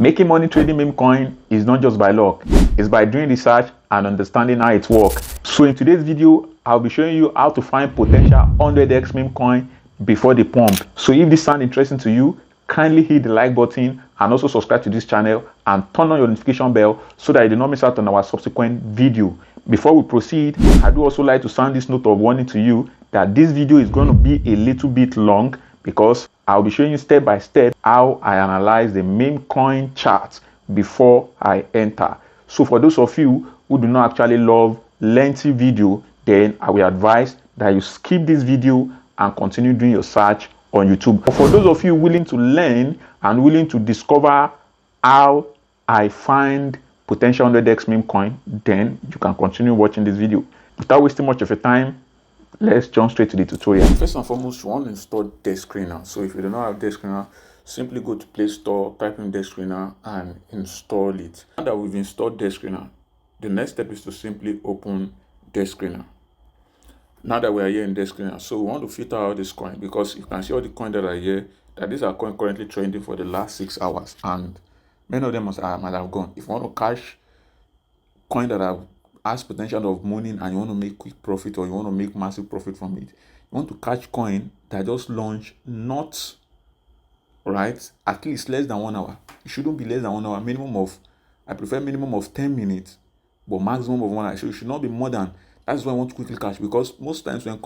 Making money trading meme coin is not just by luck, it's by doing research and understanding how it works. So in today's video, I'll be showing you how to find potential 100x meme coin before the pump. So if this sounds interesting to you, kindly hit the like button and also subscribe to this channel and turn on your notification bell so that you do not miss out on our subsequent video. Before we proceed, I do also like to sound this note of warning to you that this video is going to be a little bit long because I'll be showing you step by step how I analyze the meme coin chart before I enter. So for those of you who do not actually love lengthy video, then I will advise that you skip this video and continue doing your search on YouTube. But for those of you willing to learn and willing to discover how I find potential 100x meme coin, then you can continue watching this video. Without wasting much of your time, let's jump straight to the tutorial. First and foremost, you want to install Dexscreener. So if you do not have Dexscreener, simply go to Play Store, type in Dexscreener and install it. Now that we've installed Dexscreener, the next step is to simply open Dexscreener. Now that we are here in Dexscreener, so we want to filter out this coin because you can see all the coins that are here, that these are coins currently trending for the last 6 hours and many of them might have gone. If you want to cash coin that has potential of moaning and you want to make quick profit or you want to make massive profit from it, you want to catch coin that just launched not right at least less than 1 hour. It shouldn't be less than 1 hour. I prefer minimum of 10 minutes, but maximum of 1 hour. So it should not be more than. That's why I want to quickly catch, because most times when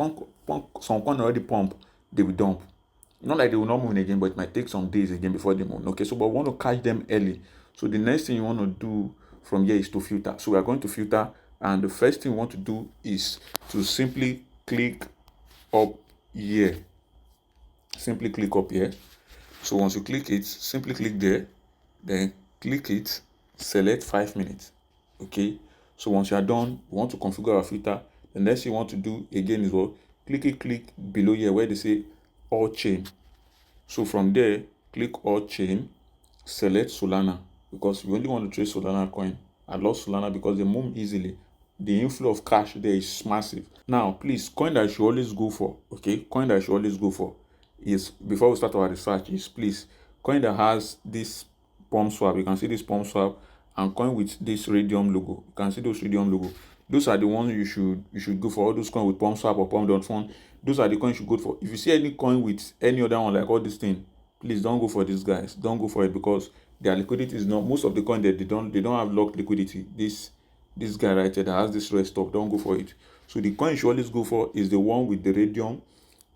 some coin already pump, they will dump. Not like they will not move again, but it might take some days again before they move. Okay, so but we want to catch them early. So the next thing you want to do from here is to filter. So we are going to filter, and the first thing we want to do is to simply click up here. Simply click up here. So once you click it, simply click there, then click it, select 5 minutes. Okay, so once you are done, we want to configure our filter. The next thing you want to do again is what? Click below here where they say all chain. So from there, click all chain, select Solana, because we only want to trade Solana coin. I love Solana because they move easily. The inflow of cash there is massive. Now, please, coin that you should always go for, okay? Coin that you should always go for is, before we start our research, is please, coin that has this pump swap. You can see this pump swap, and coin with this radium logo. You can see those radium logo. Those are the ones you should go for. All those coins with pump swap or pump.fund, those are the coins you should go for. If you see any coin with any other one like all this thing, please don't go for these guys. Don't go for it because their liquidity is not. Most of the coin that they don't have locked liquidity. This guy right here that has this red stop, don't go for it. So the coin you should always go for is the one with the radium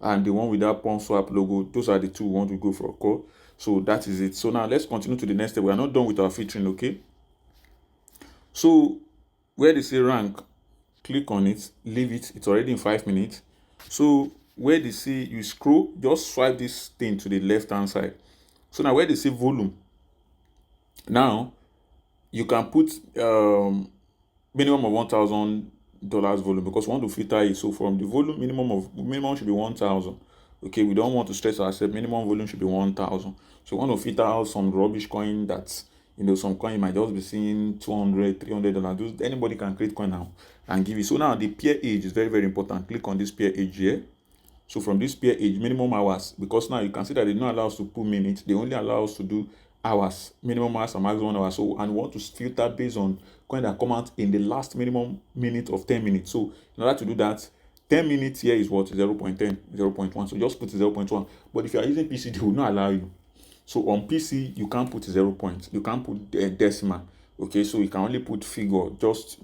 and the one with that pump swap logo. Those are the two we want to go for. Okay? So that is it. So now let's continue to the next step. We are not done with our filtering, okay? So where they say rank, click on it, leave it. It's already in 5 minutes. So where they say you scroll, just swipe this thing to the left hand side. So now where they say volume, now you can put minimum of $1,000 volume because we want to filter it. So from the volume, minimum should be 1,000. Okay, we don't want to stress ourselves. Minimum volume should be 1,000. So we want to filter out some rubbish coin that's, some coin you might just be seeing $200, $300. Anybody can create coin now and give it. So now the peer age is very, very important. Click on this peer age here. So from this peer age, minimum hours, because now you can see that they don't allow us to put minutes. They only allow us to do hours, minimum hours and maximum hours. So, and we want to filter based on coin that come out in the last minimum minute of 10 minutes. So in order to do that, 10 minutes here is what? 0.10, 0.1. So just put 0.1. But if you are using PC, they will not allow you. So on PC, you can't put 0 point. You can't put decimal. Okay, so you can only put figure, just,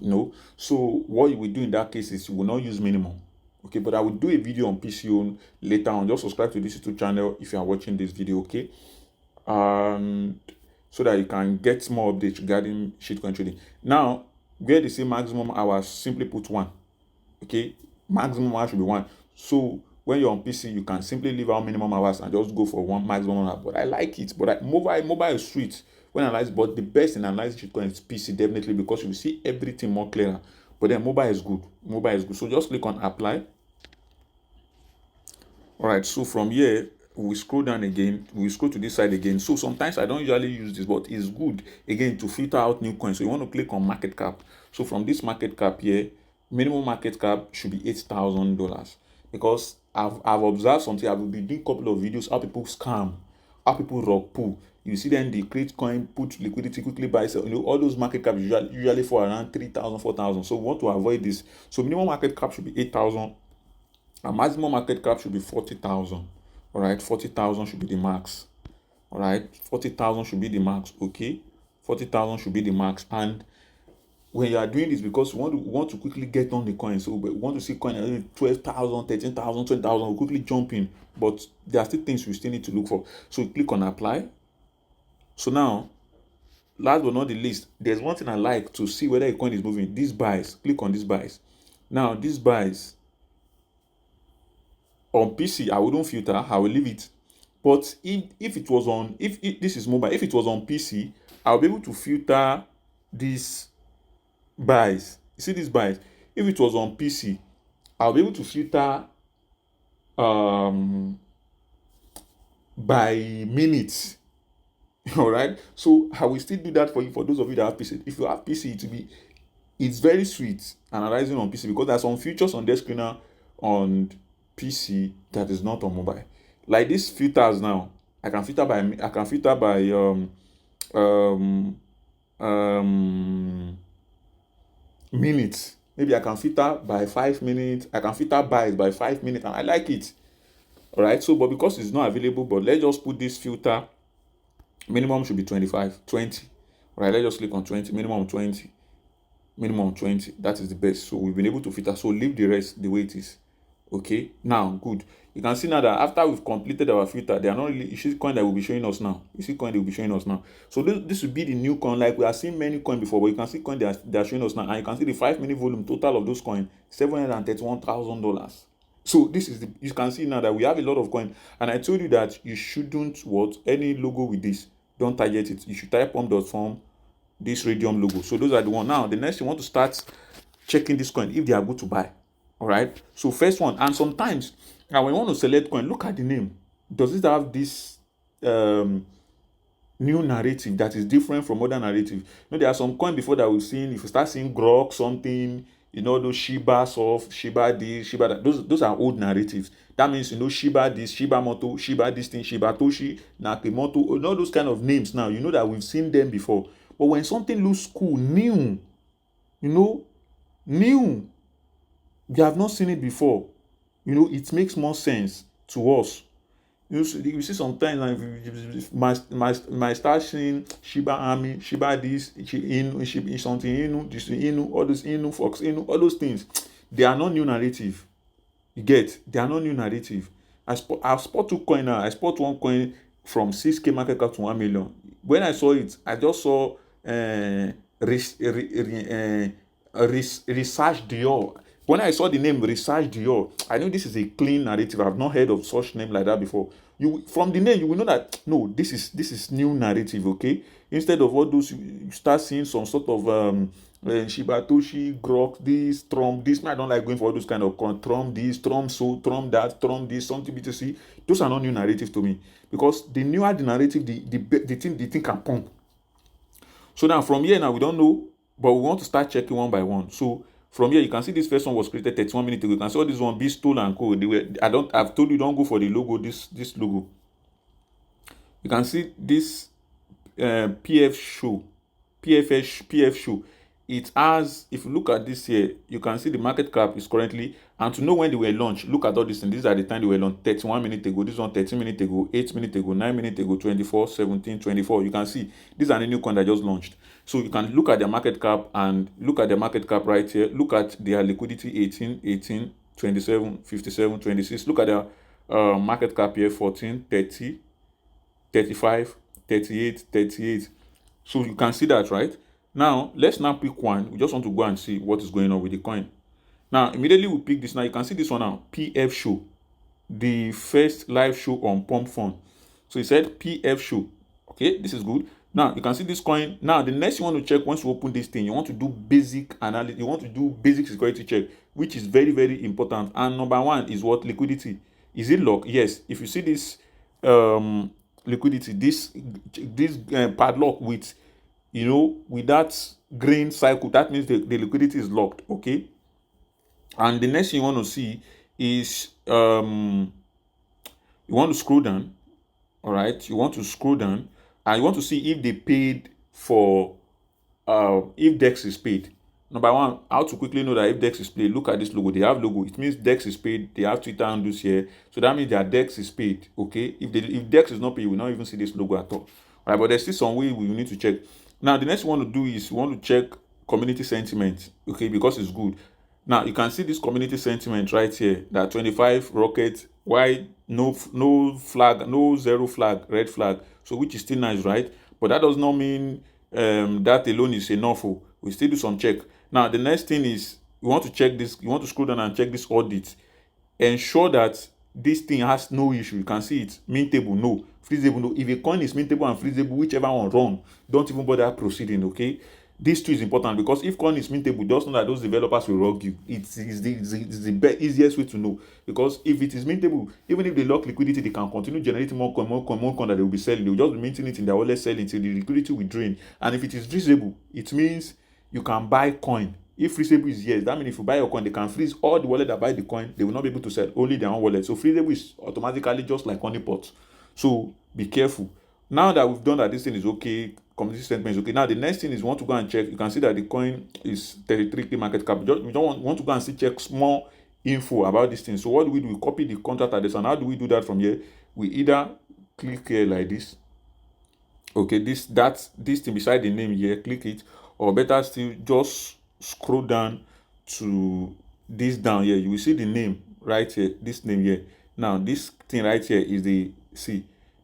So what you will do in that case is you will not use minimum. Okay, but I will do a video on PC later on. Just subscribe to this YouTube channel if you are watching this video, okay? So that you can get more updates regarding shitcoin trading. Now, where they say maximum hours, simply put 1. Okay, maximum hours should be 1. So when you're on PC, you can simply leave out minimum hours and just go for 1 maximum hour. But I like it. But mobile is sweet when analyzed. But the best in analyzing shitcoin is PC, definitely, because you will see everything more clearer. But then mobile is good. Mobile is good. So just click on apply. All right. So from here, we scroll down again. We scroll to this side again. So sometimes I don't usually use this, but it's good again to filter out new coins. So you want to click on market cap. So from this market cap here, minimum market cap should be $8,000. Because I've observed something. I will be doing a couple of videos how people scam, how people rock pull. You see them, they create coin, put liquidity, quickly buy, sell. All those market caps usually for around 3,000, 4,000. So we want to avoid this. So minimum market cap should be 8,000, and maximum market cap should be 40,000. All right, 40,000 should be the max. All right, 40,000 should be the max. Okay, 40,000 should be the max. And when you are doing this, because we want to quickly get on the coin, so we want to see coin at 12,000, 13,000, 20,000, we quickly jump in. But there are still things we still need to look for. So you click on apply. So now, last but not the least, there's one thing I like to see whether a coin is moving. These buys. Click on these buys. Now, these buys on PC, I wouldn't filter. I will leave it. But if it was on, if this is mobile, if it was on PC, I'll be able to filter these buys. You see these buys? If it was on PC, I'll be able to filter by minutes. All right. So I will still do that for you, for those of you that have PC. If you have PC, it's very sweet analyzing on PC, because there's some features on Dexscreener on PC that is not on mobile. Like these filters now, I can filter by minutes. Maybe I can filter by 5 minutes. I can filter buys by 5 minutes, and I like it. All right. So, but because it's not available, but let's just put this filter. Minimum should be 20. All right. Let's just click on 20. Minimum 20. That is the best. So we've been able to filter. So leave the rest the way it is. Okay. Now, good. You can see now that after we've completed our filter, they are not really. You see coin that will be showing us now. So this will be the new coin. Like we have seen many coins before, but you can see coin they are showing us now, and you can see the 5-minute volume total of those coins, $731,000. So this is you can see now that we have a lot of coin, and I told you that you shouldn't any logo with this. Don't target it. You should type pump.form, this radium logo. So those are the one. Now the next, you want to start checking this coin if they are good to buy. All right. So first one, and sometimes now when you want to select coin, look at the name. Does it have this new narrative that is different from other narrative? There are some coin before that we've seen. If you start seeing Grok something, those Shiba soft, Shiba this, Shiba that, those are old narratives. That means Shiba this, Shiba Moto, Shiba this thing, Shiba Toshi, Nakamoto, all those kind of names now. That we've seen them before. But when something looks cool, new, new, we have not seen it before, it makes more sense to us. You see sometimes like my start seeing Shiba Army, Shiba this, Shiba something, this all those Fox, all those things. They are not new narrative. You get? They are not new narrative. I've spot two coin now. I spot one coin from 6K market cap to 1 million. When I saw it, I just saw Research Dior. When I saw the name Research Dior, I knew this is a clean narrative. I've not heard of such name like that before. From the name, you will know that no, this is new narrative. Okay, instead of all those, you start seeing some sort of Shiba Toshi, Grok, this, Trump, this. I don't like going for all those kind of Trump this, Trump so, Trump that, Trump this, something BTC. Those are not new narrative to me, because the newer the narrative, the thing can pump. So now from here, now we don't know, but we want to start checking one by one. So from here, you can see this first one was created 31 minutes ago. You can see all this one, Bistol and Co. I've told you, don't go for the logo, this logo. You can see this PF show. It has, if you look at this here, you can see the market cap is currently, and to know when they were launched, look at all this, and these are the time they were launched. 31 minutes ago, this one 13 minutes ago, 8 minutes ago, 9 minutes ago, 24, 17, 24. You can see these are the new coin that just launched. So you can look at their market cap and look at their market cap right here. Look at their liquidity 18, 27, 57, 26. Look at their market cap here 14, 30, 35, 38, 38. So you can see that, right? Now, let's now pick one. We just want to go and see what is going on with the coin. Now, immediately we pick this. Now, you can see this one now, PF show. The first live show on Pump Fund. So it said PF show. Okay, this is good. Now, you can see this coin. Now, the next you want to check once you open this thing, you want to do basic analysis. You want to do basic security check, which is very, very important. And number one is what? Liquidity. Is it locked? Yes. If you see this liquidity, this padlock with, with that green cycle, that means the liquidity is locked. Okay. And the next thing you want to see is you want to scroll down. All right. You want to scroll down. and you want to see if they paid for if Dex is paid. Number one, how to quickly know that if Dex is paid, look at this logo. They have logo. It means Dex is paid. They have Twitter handles here. So that means their Dex is paid. Okay. If Dex is not paid, you will not even see this logo at all. All right, but there's still some way we need to check. Now, the next one to do is you want to check community sentiment. Okay, because it's good. Now you can see this community sentiment right here. That 25 rockets, why no flag, no zero flag, red flag. So which is still nice, right? But that does not mean that alone is enough. We still do some check. Now the next thing is you want to check this. You want to scroll down and check this audit. Ensure that this thing has no issue. You can see it mintable, no, freezable, no. If a coin is mintable and freezable, whichever one wrong, don't even bother proceeding. Okay. This too is important because if coin is mintable, just know that those developers will rob you. It's the easiest way to know, because if it is mintable, even if they lock liquidity, they can continue generating more coin that they will be selling. They will just be minting it in their wallet, selling until the liquidity will drain. And if it is freezable, it means you can buy coin. If freezable is yes, that means if you buy your coin, they can freeze all the wallet that buy the coin. They will not be able to sell, only their own wallet. So freezable is automatically just like honeypot. So be careful. Now that we've done that, this thing is okay, community sentiment is okay. Now the next thing is you want to go and check. You can see that the coin is 33k market cap. You don't want to go and see check small info about this thing. So what do? We copy the contract address, and how do we do that from here? We either click here like this. Okay, this thing beside the name here, click it, or better still, just scroll down to this down here. You will see the name right here, this name here. Now this thing right here is the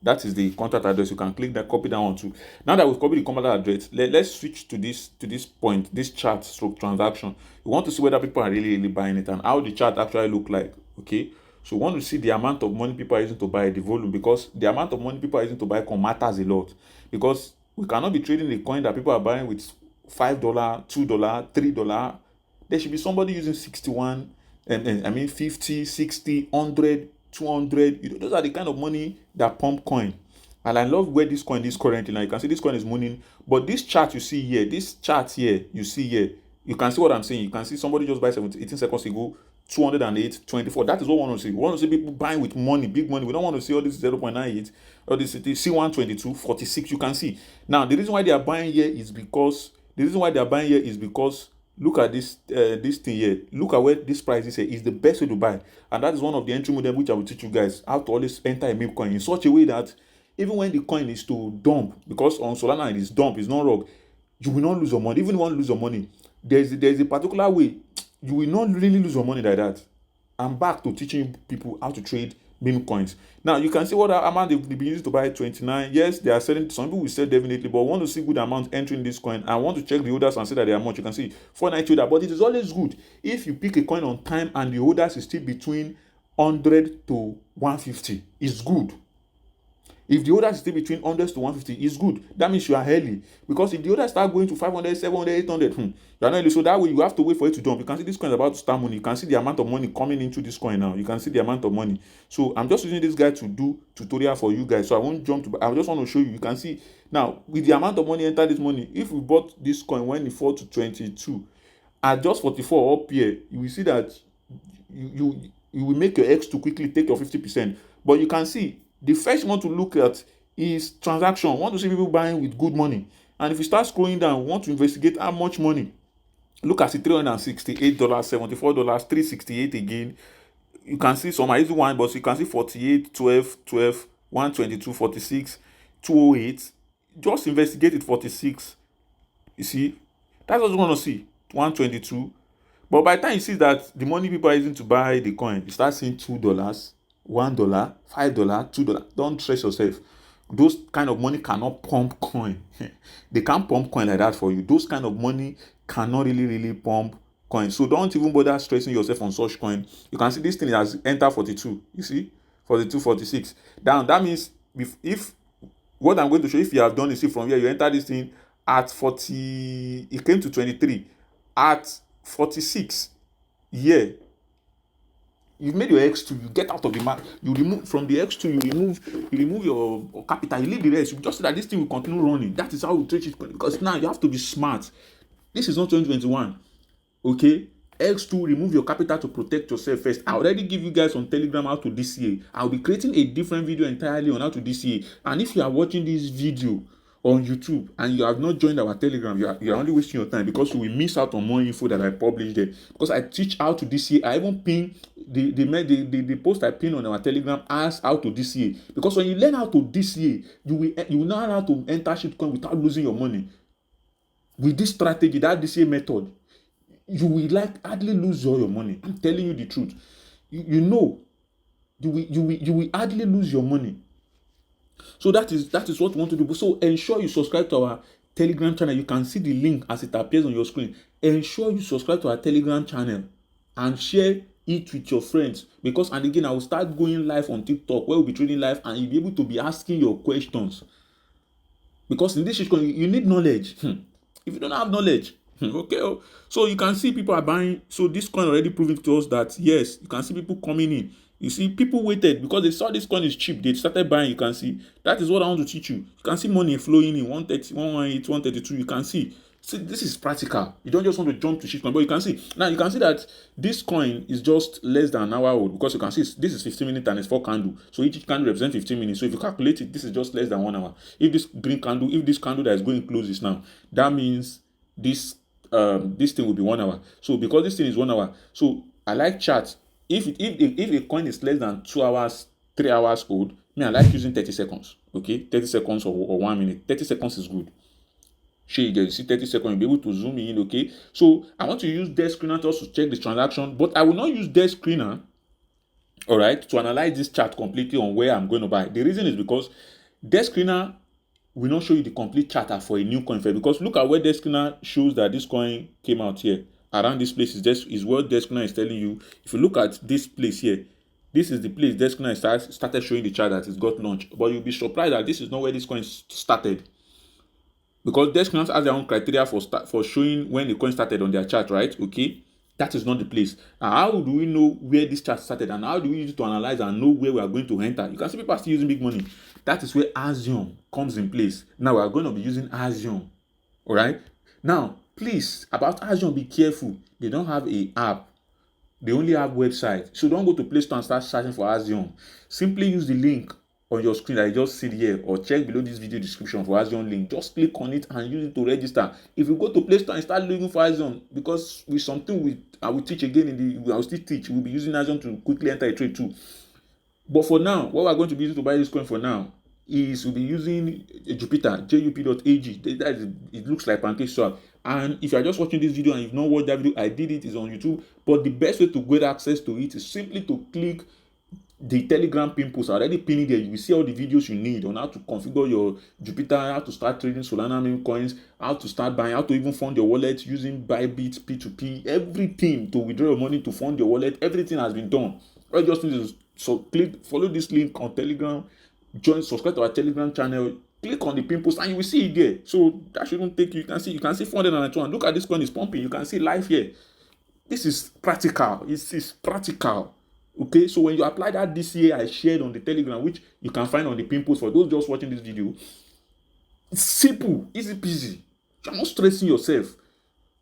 that is the contact address. You can click that, copy that one too. Now that we've copied the contact address, let's switch to this point, this chart stroke transaction. We want to see whether people are really buying it and how the chart actually look like. Okay, so we want to see the amount of money people are using to buy, the volume, because the amount of money people are using to buy coin matters a lot, because we cannot be trading the coin that people are buying with $5, $2, $3. There should be somebody using 61, and 50, 60, 100, 200. Those are the kind of money that pump coin. And I love where this coin is currently. Now you can see this coin is mooning, but this chart you see here, this chart here you see here, you can see what I'm saying. You can see somebody just buy 18 seconds ago 208, 24. That is what we want to see. We want to see people buying with money, big money. We don't want to see all this 0.98 or this C122, 46. You can see now the reason why they are buying here is because look at this this thing here. Look at where this price is here. Is the best way to buy, and that is one of the entry model which I will teach you guys how to always enter a meme coin in such a way that even when the coin is to dump, because on Solana it is dump, it's not rug, you will not lose your money. Even if you want to lose your money, there's a particular way you will not really lose your money like that. I'm back to teaching people how to trade meme coins. Now you can see what amount they've been using to buy 29. Yes, they are selling. Some people will sell definitely, but want to see good amount entering this coin. I want to check the holders and see that they are much. You can see 490 holder, but it is always good if you pick a coin on time and the holders is still between 100 to 150. It's good. If the orders stay between 100 to 150, it's good. That means you are early. Because if the orders start going to 500, 700, 800, you are not early. So that way you have to wait for it to dump. You can see this coin is about to start money. You can see the amount of money coming into this coin now. You can see the amount of money. So I'm just using this guy to do tutorial for you guys. So I won't jump to, I just want to show you. You can see now with the amount of money enter this money. If we bought this coin when it fall to 22, at just 44 up here, you will see that you will make your X to quickly take your 50%. But you can see the first one to look at is transaction. Want to see people buying with good money. And if you start scrolling down, want to investigate how much money. Look at the $368, $74, $368 again. You can see some are easy one, but you can see 48, 12, 12, 122, 46, 208. Just investigate it, 46. You see, that's what you want to see. 122. But by the time you see that the money people are using to buy the coin, you start seeing $2, $1, $5, $2. Don't stress yourself. Those kind of money cannot pump coin. They can't pump coin like that for you. Those kind of money cannot really pump coin. So don't even bother stressing yourself on such coin. You can see this thing has entered 42. You see, 42, 46. Down. That means if what I'm going to show, if you have done is, from here you enter this thing at 40. It came to 23 at 46. Yeah. You made your X2, you get out of the market, you remove from the X2, you remove your capital, you leave the rest. You just see that this thing will continue running. That is how we treat it, because now you have to be smart. This is not 2021. Okay, X2, remove your capital to protect yourself first. I already give you guys on Telegram how to DCA. I'll be creating a different video entirely on how to DCA. And if you are watching this video on YouTube and you have not joined our Telegram, you are only wasting your time, because you will miss out on more info that I publish there. Because I teach how to DCA. I even pin the post I pin on our Telegram as how to DCA. Because when you learn how to DCA, you will know how to enter shitcoin without losing your money. With this strategy, that DCA method, you will hardly lose all your money. I'm telling you the truth. You will hardly lose your money. So that is what we want to do. So ensure you subscribe to our Telegram channel. You can see the link as it appears on your screen. Ensure you subscribe to our Telegram channel and share it with your friends. Because, and again, I will start going live on TikTok where we'll be trading live and you'll be able to be asking your questions. Because in this shitcoin, you need knowledge. If you don't have knowledge, okay. So you can see people are buying. So this coin already proving to us that yes, you can see people coming in. You see people waited because they saw this coin is cheap. They started buying. You can see that is what I want to teach you. You can see money flowing in 130, 118, 132. You can see. See, this is practical. You don't just want to jump to shitcoin, but you can see now. You can see that this coin is just less than an hour old, because you can see this is 15 minutes and it's 4 candles. So each candle represents 15 minutes. So if you calculate it, this is just less than 1 hour. If this green candle, if this candle that is going closes now, that means this thing will be 1 hour. So because this thing is 1 hour, so I like charts. If a coin is less than 2 hours, 3 hours old, I like using 30 seconds. Okay, 30 seconds or 1 minute. 30 seconds is good. Sure, you see 30 seconds, you'll be able to zoom in. Okay, so I want to use Dexscreener just to check the transaction, but I will not use Dexscreener, all right, to analyze this chart completely on where I'm going to buy. The reason is because Dexscreener will not show you the complete chart for a new coin fair, because look at where Dexscreener shows that this coin came out here. Around this place is what Dexscreener is telling you. If you look at this place here, this is the place Dexscreener started showing the chart that it's got launched. But you'll be surprised that this is not where this coin started, because Dexscreener has their own criteria for showing when the coin started on their chart, right? Okay, that is not the place. Now, how do we know where this chart started, and how do we use it to analyze and know where we are going to enter? You can see people are still using big money. That is where Axiom comes in place. Now we are going to be using Axiom. All right. Now, please, about Axiom, be careful. They don't have an app. They only have website. So don't go to Play Store and start searching for Axiom. Simply use the link on your screen that you just see here, or check below this video description for Axiom link. Just click on it and use it to register. If you go to Play Store and start looking for Axiom, because with something I will teach again I will still teach. We'll be using Axiom to quickly enter a trade too. But for now, what we're going to be using to buy this coin for now is we'll be using Jupiter, jup.ag. It looks like pancake swap. And if you're just watching this video and you've not watched that video, I did it, is on YouTube. But the best way to get access to it is simply to click the Telegram pin post. I already pinned it there. You will see all the videos you need on how to configure your Jupiter, how to start trading Solana meme coins, how to start buying, how to even fund your wallet using Bybit, P2P, everything to withdraw your money to fund your wallet. Everything has been done. All you just need is follow this link on Telegram, subscribe to our Telegram channel, click on the pin post, and you will see it there. So that shouldn't take you. You can see 491. Look at this coin is pumping. You can see live here. This is practical. This is practical. Okay, so when you apply that DCA I shared on the Telegram, which you can find on the pin post for those just watching this video, it's simple, easy peasy. You're not stressing yourself.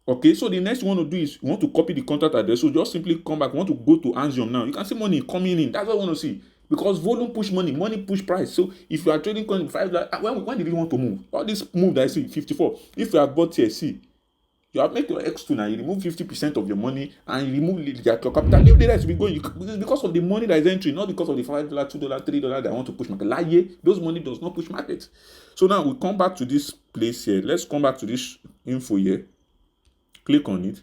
Okay, so the next you want to do is you want to copy the contact address. So just simply come back. You want to go to Axiom now. You can see money coming in. That's what I want to see. Because volume push money, money push price. So if you are trading coin 5, when did you want to move? All this move that I see, 54. If you have bought here, see, you have made your X2 now. You remove 50% of your money and you remove your capital. Leave the rest be going. It's because of the money that is entering, not because of the $5, $2, $3 that I want to push market. Lie, those money does not push market. So now we come back to this place here. Let's come back to this info here. Click on it.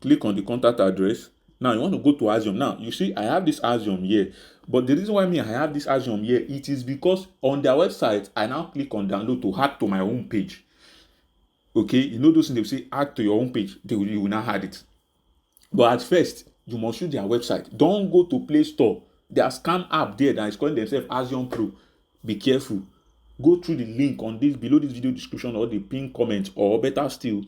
Click on the contact address. Now you want to go to Axiom. Now you see I have this Axiom here. But the reason why I have this Axiom here, it is because on their website, I now click on download to add to my home page. Okay, you know those things they say add to your own page, you will now add it. But at first, you must use their website. Don't go to Play Store. There's scam app there that is calling themselves Axiom Pro. Be careful. Go through the link on this below this video description or the pinned comment, or better still,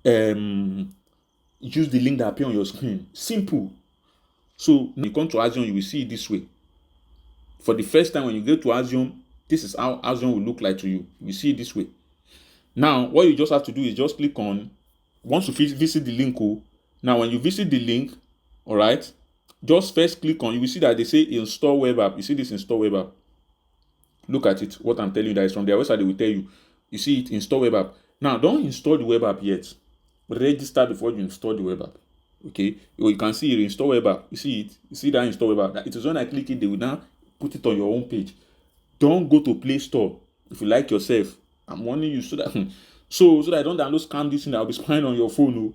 use the link that appears on your screen. Simple. So when you come to Axiom, you will see it this way. For the first time when you go to Axiom, this is how Axiom will look like to you. You see it this way. Now, what you just have to do is just click on, once you visit the link, Now, when you visit the link, all right, just first click on, you will see that they say install web app. You see this install web app. Look at it. What I'm telling you, that is from their website. They will tell you. You see it, install web app. Now, don't install the web app yet. Register before you install the web app. Okay, you can see it, install web app. You see it. You see that install web app. It is when I click it, they will now put it on your own page. Don't go to Play Store if you like yourself. I'm warning you so that so that I don't download scam this thing. I'll be spying on your phone. Oh.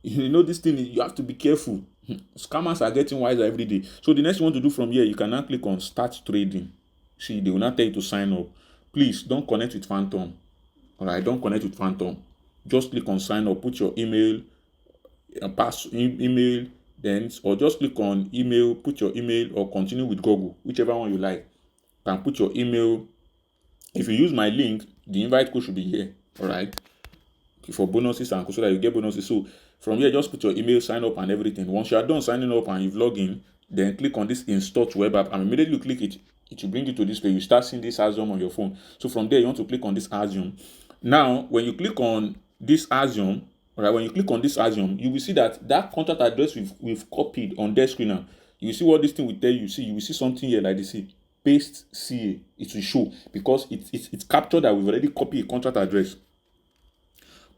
You know this thing. You have to be careful. Scammers are getting wiser every day. So the next you want to do from here, you can now click on Start Trading. See, they will not tell you to sign up. Please don't connect with Phantom. All right, don't connect with Phantom. Just click on sign up. Put your email, email, then or just click on email. Put your email or continue with Google, whichever one you like. You can put your email. If you use my link, the invite code should be here. All right, for bonuses and so that you get bonuses. So from here, just put your email, sign up, and everything. Once you are done signing up and you've logged in, then click on this install to web app, and immediately you click it, it will bring you to this page. You start seeing this Axiom on your phone. So from there, you want to click on this Axiom. Now, when you click on this Axiom, all right, when you click on this Axiom, you will see that contract address we've copied on Dexscreener. You will see what this thing will tell you. See, you will see something here like this. See, paste CA. It will show because it's captured that we've already copied a contract address.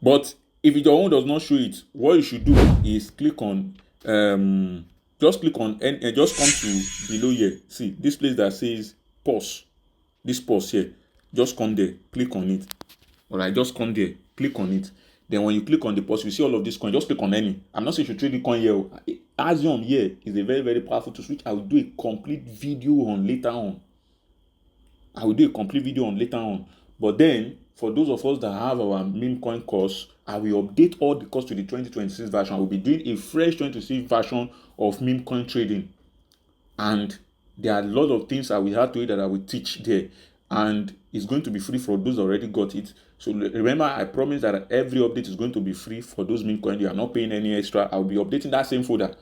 But if your own does not show it, what you should do is click on just click on and just come to below here. See this place that says pause. This pause here. Just come there, click on it. All right, just come there, click on it. Then when you click on the pause, you see all of this coin. Just click on any. I'm not saying you should trade the coin here. Axiom here is a very, very powerful tool, which I will do a complete video on later on. But then, for those of us that have our meme coin course, I will update all the course to the 2026 version. I will be doing a fresh 2026 version of meme coin trading. And there are a lot of things I will have to it that I will teach there. And it's going to be free for those that already got it. So remember, I promise that every update is going to be free for those meme coin. You are not paying any extra. I will be updating that same folder.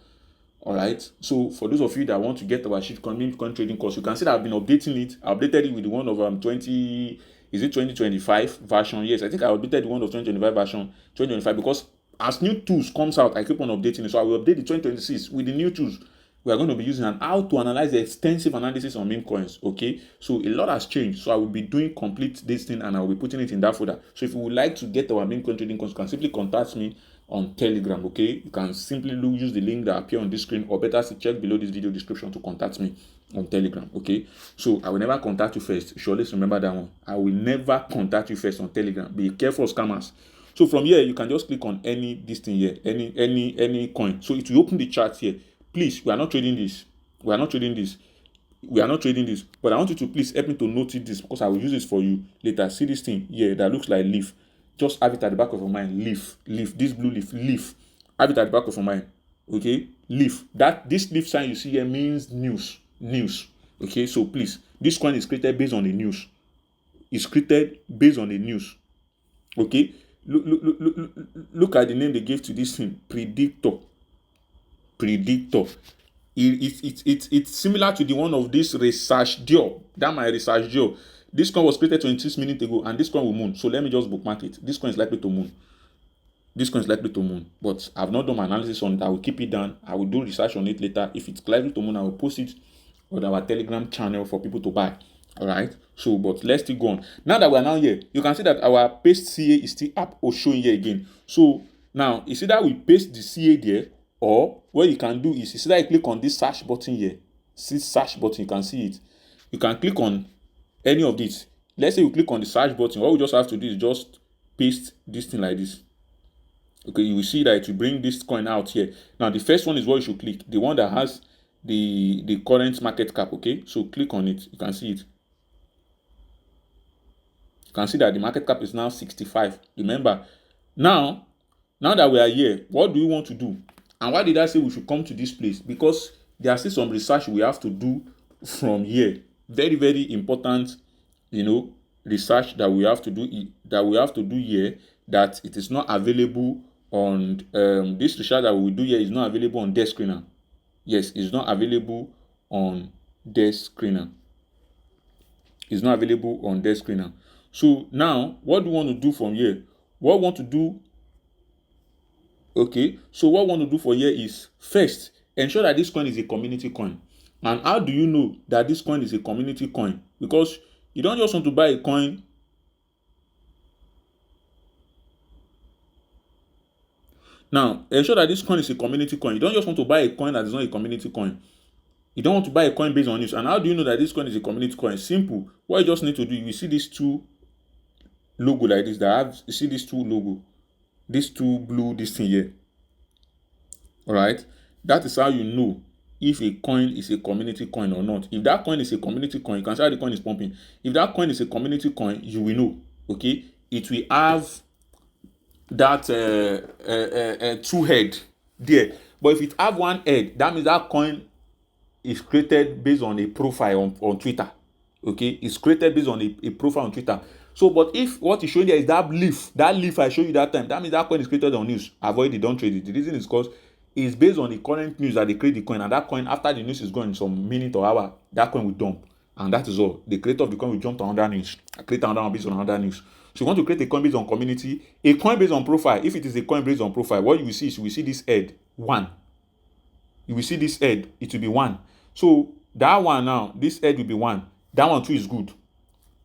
All right. So for those of you that want to get our shitcoin meme coin trading course, you can see that I've been updating it. I updated it with the one of 2025 version? Yes, I think I updated the one of 2025 version 2025 because as new tools comes out, I keep on updating it. So I will update the 2026 with the new tools we are going to be using and how to analyze the extensive analysis on meme coins. Okay, so a lot has changed. So I will be doing complete this thing and I will be putting it in that folder. So if you would like to get our meme coin trading course, you can simply contact me on Telegram. Okay, you can simply use the link that appear on this screen, or better still check below this video description to contact me on Telegram. Okay, so I will never contact you first. Surely remember that one. I will never contact you first on Telegram. Be careful, scammers. So from here, you can just click on any this thing here, any coin. So it will open the chart here. Please, we are not trading this. But I want you to please help me to notice this because I will use this for you later. See this thing here that looks like leaf. Just have it at the back of your mind. Leaf. This blue leaf. Have it at the back of your mind. Okay, leaf. This leaf sign you see here means news. Okay, so please, this coin is created based on the news. It's created based on the news. Okay, look at the name they gave to this thing. Predictor. It's similar to the one of this research deal. That my research deal. This coin was created 26 minutes ago, and this coin will moon. So let me just bookmark it. This coin is likely to moon. But I've not done my analysis on it. I will keep it down. I will do research on it later. If it's likely to moon, I will post it on our Telegram channel for people to buy. All right. So, but let's still go on. Now that we are now here, you can see that our paste CA is still up or showing here again. So now you see that we paste the CA there, or what you can do is you see that you click on this search button here. See search button, you can see it. You can click on any of these. Let's say you click on the search button. What we just have to do is just paste this thing like this. Okay, you will see that it will bring this coin out here. Now the first one is what you should click, the one that has the current market cap. Okay, so click on it. You can see it. You can see that the market cap is now 65. Remember, now that we are here, what do we want to do? And why did I say we should come to this place? Because there are still some research we have to do from here. Very, very important, research that we have to do here, that it is not available on this research that we will do here is not available on Dexscreener. Yes, it's not available on Dexscreener. So now, what do we want to do from here? What we want to do Okay, so what we want to do for here is first ensure that this coin is a community coin. And how do you know that this coin is a community coin? Because you don't just want to buy a coin. Now, ensure that this coin is a community coin. You don't just want to buy a coin that is not a community coin. You don't want to buy a coin based on news. And how do you know that this coin is a community coin? Simple. What you just need to do, you see these two logo like this. You see these two logo, these two blue, this thing here. All right. That is how you know if a coin is a community coin or not. If that coin is a community coin, you can see how the coin is pumping. If that coin is a community coin, you will know. Okay, it will have that two head there. But if it have one head, that means that coin is created based on a profile on Twitter. Okay, it's created based on a profile on Twitter. So, but if what is showing there is that leaf I showed you that time, that means that coin is created on news. Avoid it, don't trade it. The reason is because it's based on the current news that they create the coin, and that coin, after the news is gone in some minute or hour, that coin will dump. And that is all. The creator of the coin will jump to another news. Create another one based on another news. So you want to create a coin based on community, a coin based on profile. If it is a coin based on profile, what you will see is you will see this head, 1. You will see this head, it will be 1. So that one now, this head will be 1. That one too is good.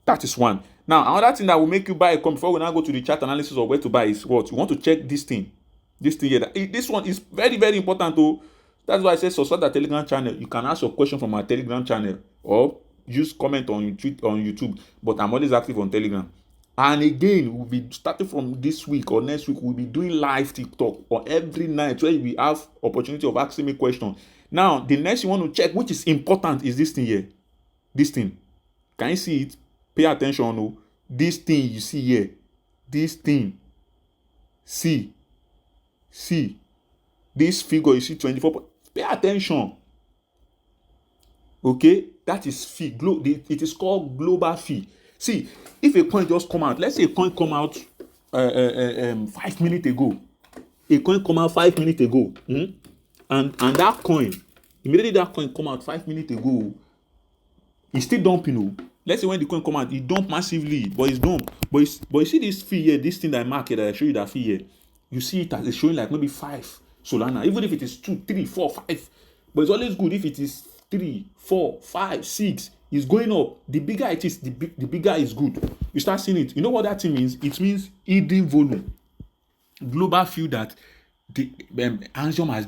That is 1. Now, another thing that will make you buy a coin before we now go to the chart analysis of where to buy is what? You want to check this thing. This thing here. This one is very, very important though. That's why I say subscribe to our Telegram channel. You can ask your question from our Telegram channel or use comment on YouTube. But I'm always active on Telegram. And again, we'll be starting from this week or next week. We'll be doing live TikTok or every night where we have opportunity of asking me questions. Now, the next you want to check, which is important, is this thing here. This thing. Can you see it? Pay attention. No? This thing you see here. This thing. See. This figure you see 24. Pay attention. Okay? That is fee. It is called global fee. See, if a coin just come out, let's say a coin come out 5 minutes ago. A coin come out 5 minutes ago. And that coin, immediately that coin come out 5 minutes ago, it's still dumping. Let's say when the coin come out, it dump massively, but it's dump. But you see this fee here, this thing that I mark here, that I show you that fee here. You see it as it's showing like maybe 5 Solana, even if it is 2, 3, 4, 5. But it's always good if it is 3, 4, 5, 6. It's going up. The bigger it is, the bigger is good. You start seeing it. You know what that thing means? It means hidden volume. Global fee that the Anxium has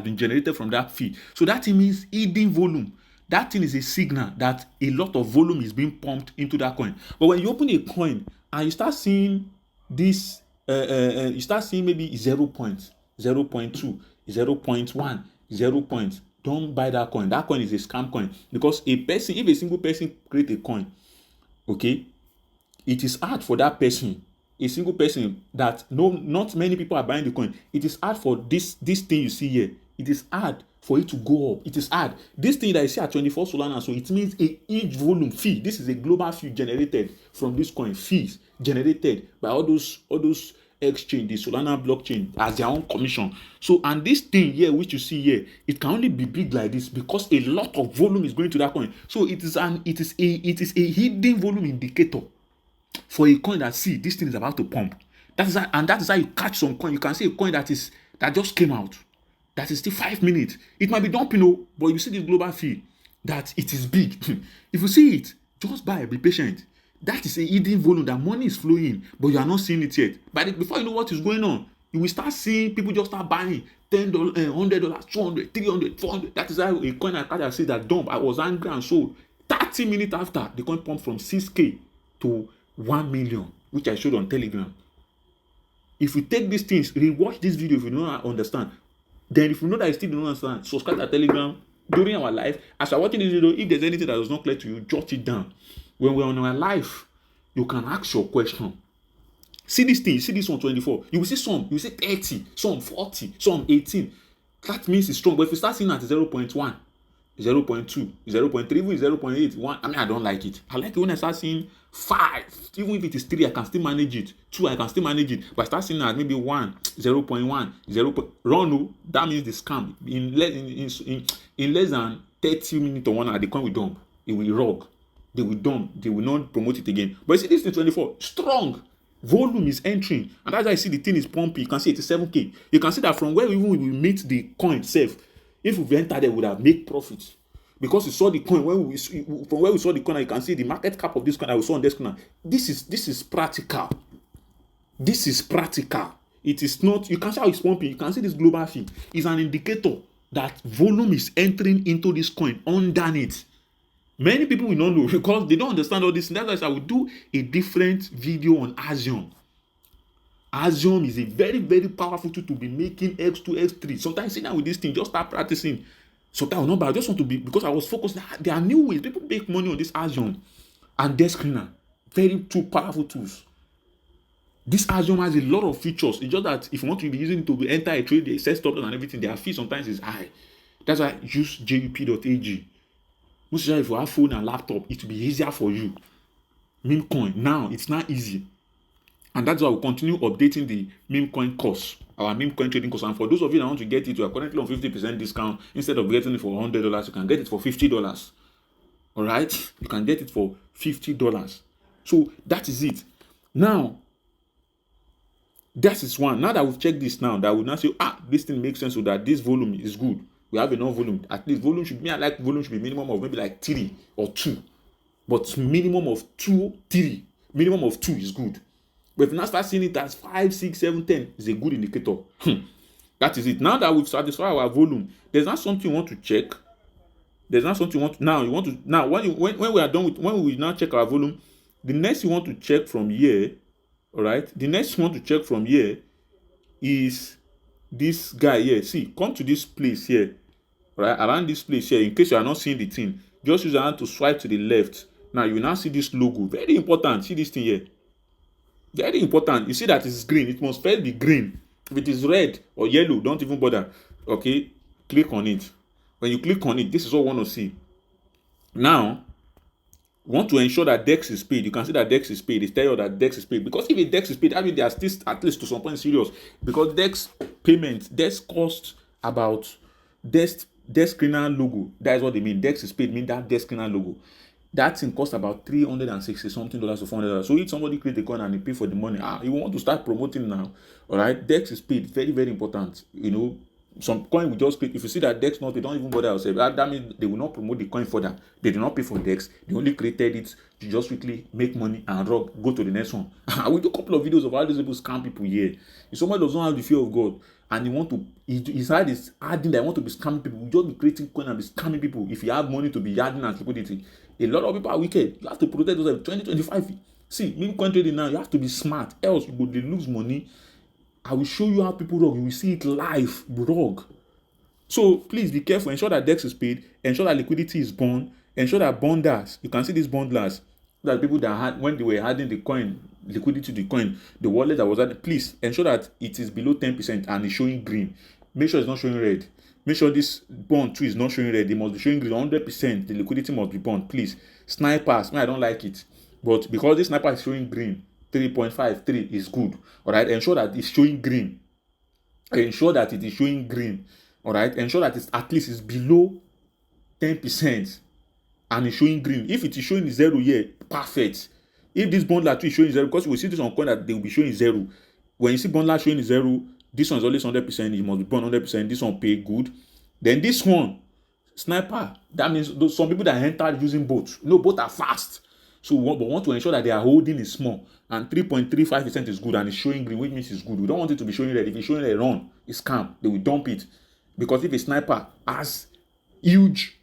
been generated from that fee. So that thing means hidden volume. That thing is a signal that a lot of volume is being pumped into that coin. But when you open a coin and you start seeing this, you start seeing maybe 0 point, 0.2, 0.1, 0 point. Don't buy that coin. That coin is a scam coin, because if a single person create a coin, okay, it is hard for that person, a single person that not many people are buying the coin. It is hard for this thing you see here. It is hard for it to go up. It is hard. This thing that you see at 24 Solana, so it means a huge volume fee. This is a global fee generated from this coin. Fees generated by all those exchange, the Solana blockchain, as their own commission. So, and this thing here, which you see here, it can only be big like this because a lot of volume is going to that coin. So it is a hidden volume indicator for a coin that, see, this thing is about to pump. That is how you catch some coin. You can see a coin that just came out, that is still 5 minutes. It might be dumping, but you see this global fee that it is big. If you see it, just buy. Be patient. That is a hidden volume, that money is flowing, but you are not seeing it yet. But before you know what is going on, you will start seeing people just start buying $10, $100, $200, $300, $400. That is how a coin I see that dump. I was angry and sold. 30 minutes after, the coin pumped from 6K to 1 million, which I showed on Telegram. If you take these things, rewatch this video if you don't understand. Then if you know that you still don't understand, subscribe to Telegram during our live. As you're watching this video, if there's anything that was not clear to you, jot it down. When we're on our live, you can ask your question. See this thing, see this one 24. You will see some, you will see 30, some 40, some 18. That means it's strong. But if you start seeing at 0.1, 0.2, 0.3, even 0.8, 1, I mean, I don't like it. I like it when I start seeing 5. Even if it is 3, I can still manage it. 2, I can still manage it. But I start seeing at maybe 1, 0.1, 0. Run, that means the scam. In less than 30 minutes or 1 hour, the coin will dump. It will rug. They will dump. They will not promote it again. But you see this in 24, strong. Volume is entering, and that's why you see the thing is pumping. You can see 87k. You can see that from where even we meet the coin itself, if we've entered there, we would have made profit. Because we saw the coin, from where we saw the coin, you can see the market cap of this coin that we saw on Dexscreener. This is practical. This is practical. It is not, you can see how it's pumping. You can see this global fee is an indicator that volume is entering into this coin underneath. Many people will not know because they don't understand all this. And that's why I will do a different video on Axiom. Axiom is a very, very powerful tool to be making X2, X3. Sometimes sit down with this thing, just start practicing. Sometimes I will not, but I just want to be, because I was focused. There are new ways. People make money on this Axiom and Dexscreener. Very two powerful tools. This Axiom has a lot of features. It's just that if you want to be using it to enter a trade, they set stop loss and everything, their fee sometimes is high. That's why I use jup.ag. Most especially if you have phone and laptop, it will be easier for you. Meme coin. Now, it's not easy. And that's why we'll continue updating the meme coin course, our meme coin trading course. And for those of you that want to get it, we are currently on 50% discount. Instead of getting it for $100, you can get it for $50. All right? You can get it for $50. So that is it. Now, that is one. Now that we've checked this now, that will now say, this thing makes sense so that this volume is good. We have enough volume. At least volume should be, I like volume should be minimum of maybe like 3 or 2. But minimum of 2, 3. Minimum of 2 is good. But if you now start seeing it as 5, 6, 7, 10, it's a good indicator. That is it. Now that we've satisfied our volume, there's not something you want to check. There's not something you want to, now when we are done with, when we now check our volume, the next you want to check from here, all right? The next you want to check from here is this guy here. See, come to this place here, right? Around this place here, in case you are not seeing the thing, just use your hand to swipe to the left. Now you will now see this logo. Very important. See this thing here. Very important. You see that it's green. It must first be green. If it is red or yellow, don't even bother. Okay? Click on it. When you click on it, this is what we want to see. Now, we want to ensure that Dex is paid. You can see that Dex is paid. They tell you that Dex is paid. Because if a Dex is paid, I mean, they are still at least to some point serious. Because Dex payment, Dex cost about Dexscreener logo. That is what they mean. Dex is paid mean that Dexscreener logo. That thing costs about $360 something to $400. So if somebody create a coin and they pay for the money, you want to start promoting now. All right, Dex is paid. Very, very important. You know, some coin will just click. If you see that Dex not, they don't even bother themselves. That means they will not promote the coin further. They do not pay for Dex. They only created it to just quickly make money and go to the next one. I will do a couple of videos of how these people scam people here. If someone does not have the fear of God and you want to, his side is adding that I want to be scamming people, you just be creating coin and be scamming people. If you have money to be adding as liquidity, a lot of people are wicked. You have to protect yourself. 2025. See, meme coin trading now, you have to be smart. Else you go they lose money. I will show you how people rogue. You will see it live, rogue. So please be careful. Ensure that Dex is paid. Ensure that liquidity is born. Ensure that bonders. You can see these bonders. That people that had when they were adding the coin, liquidity to the coin, the wallet that was added. Please ensure that it is below 10% and it's showing green. Make sure it's not showing red. Make sure this bond too is not showing red. It must be showing green 100%. The liquidity must be bond. Please. Snipers. I don't like it. But because this sniper is showing green, 3.53 is good. Alright. Ensure that it's showing green. Ensure that it is showing green. Alright. Ensure that it's at least is below 10%. And it's showing green. If it is showing 0 here, perfect. If this bond is showing 0, because we see this on coin that they will be showing 0. When you see bond showing 0, this one is always 100%. It must be bond 100%. This one pay good. Then this one, sniper. That means those, some people that entered using both. You know, both are fast. So we want to ensure that they are holding is small. And 3.35% is good and it's showing green, which means it's good. We don't want it to be showing red. If it's showing red, run. It's scam. They will dump it. Because if a sniper has huge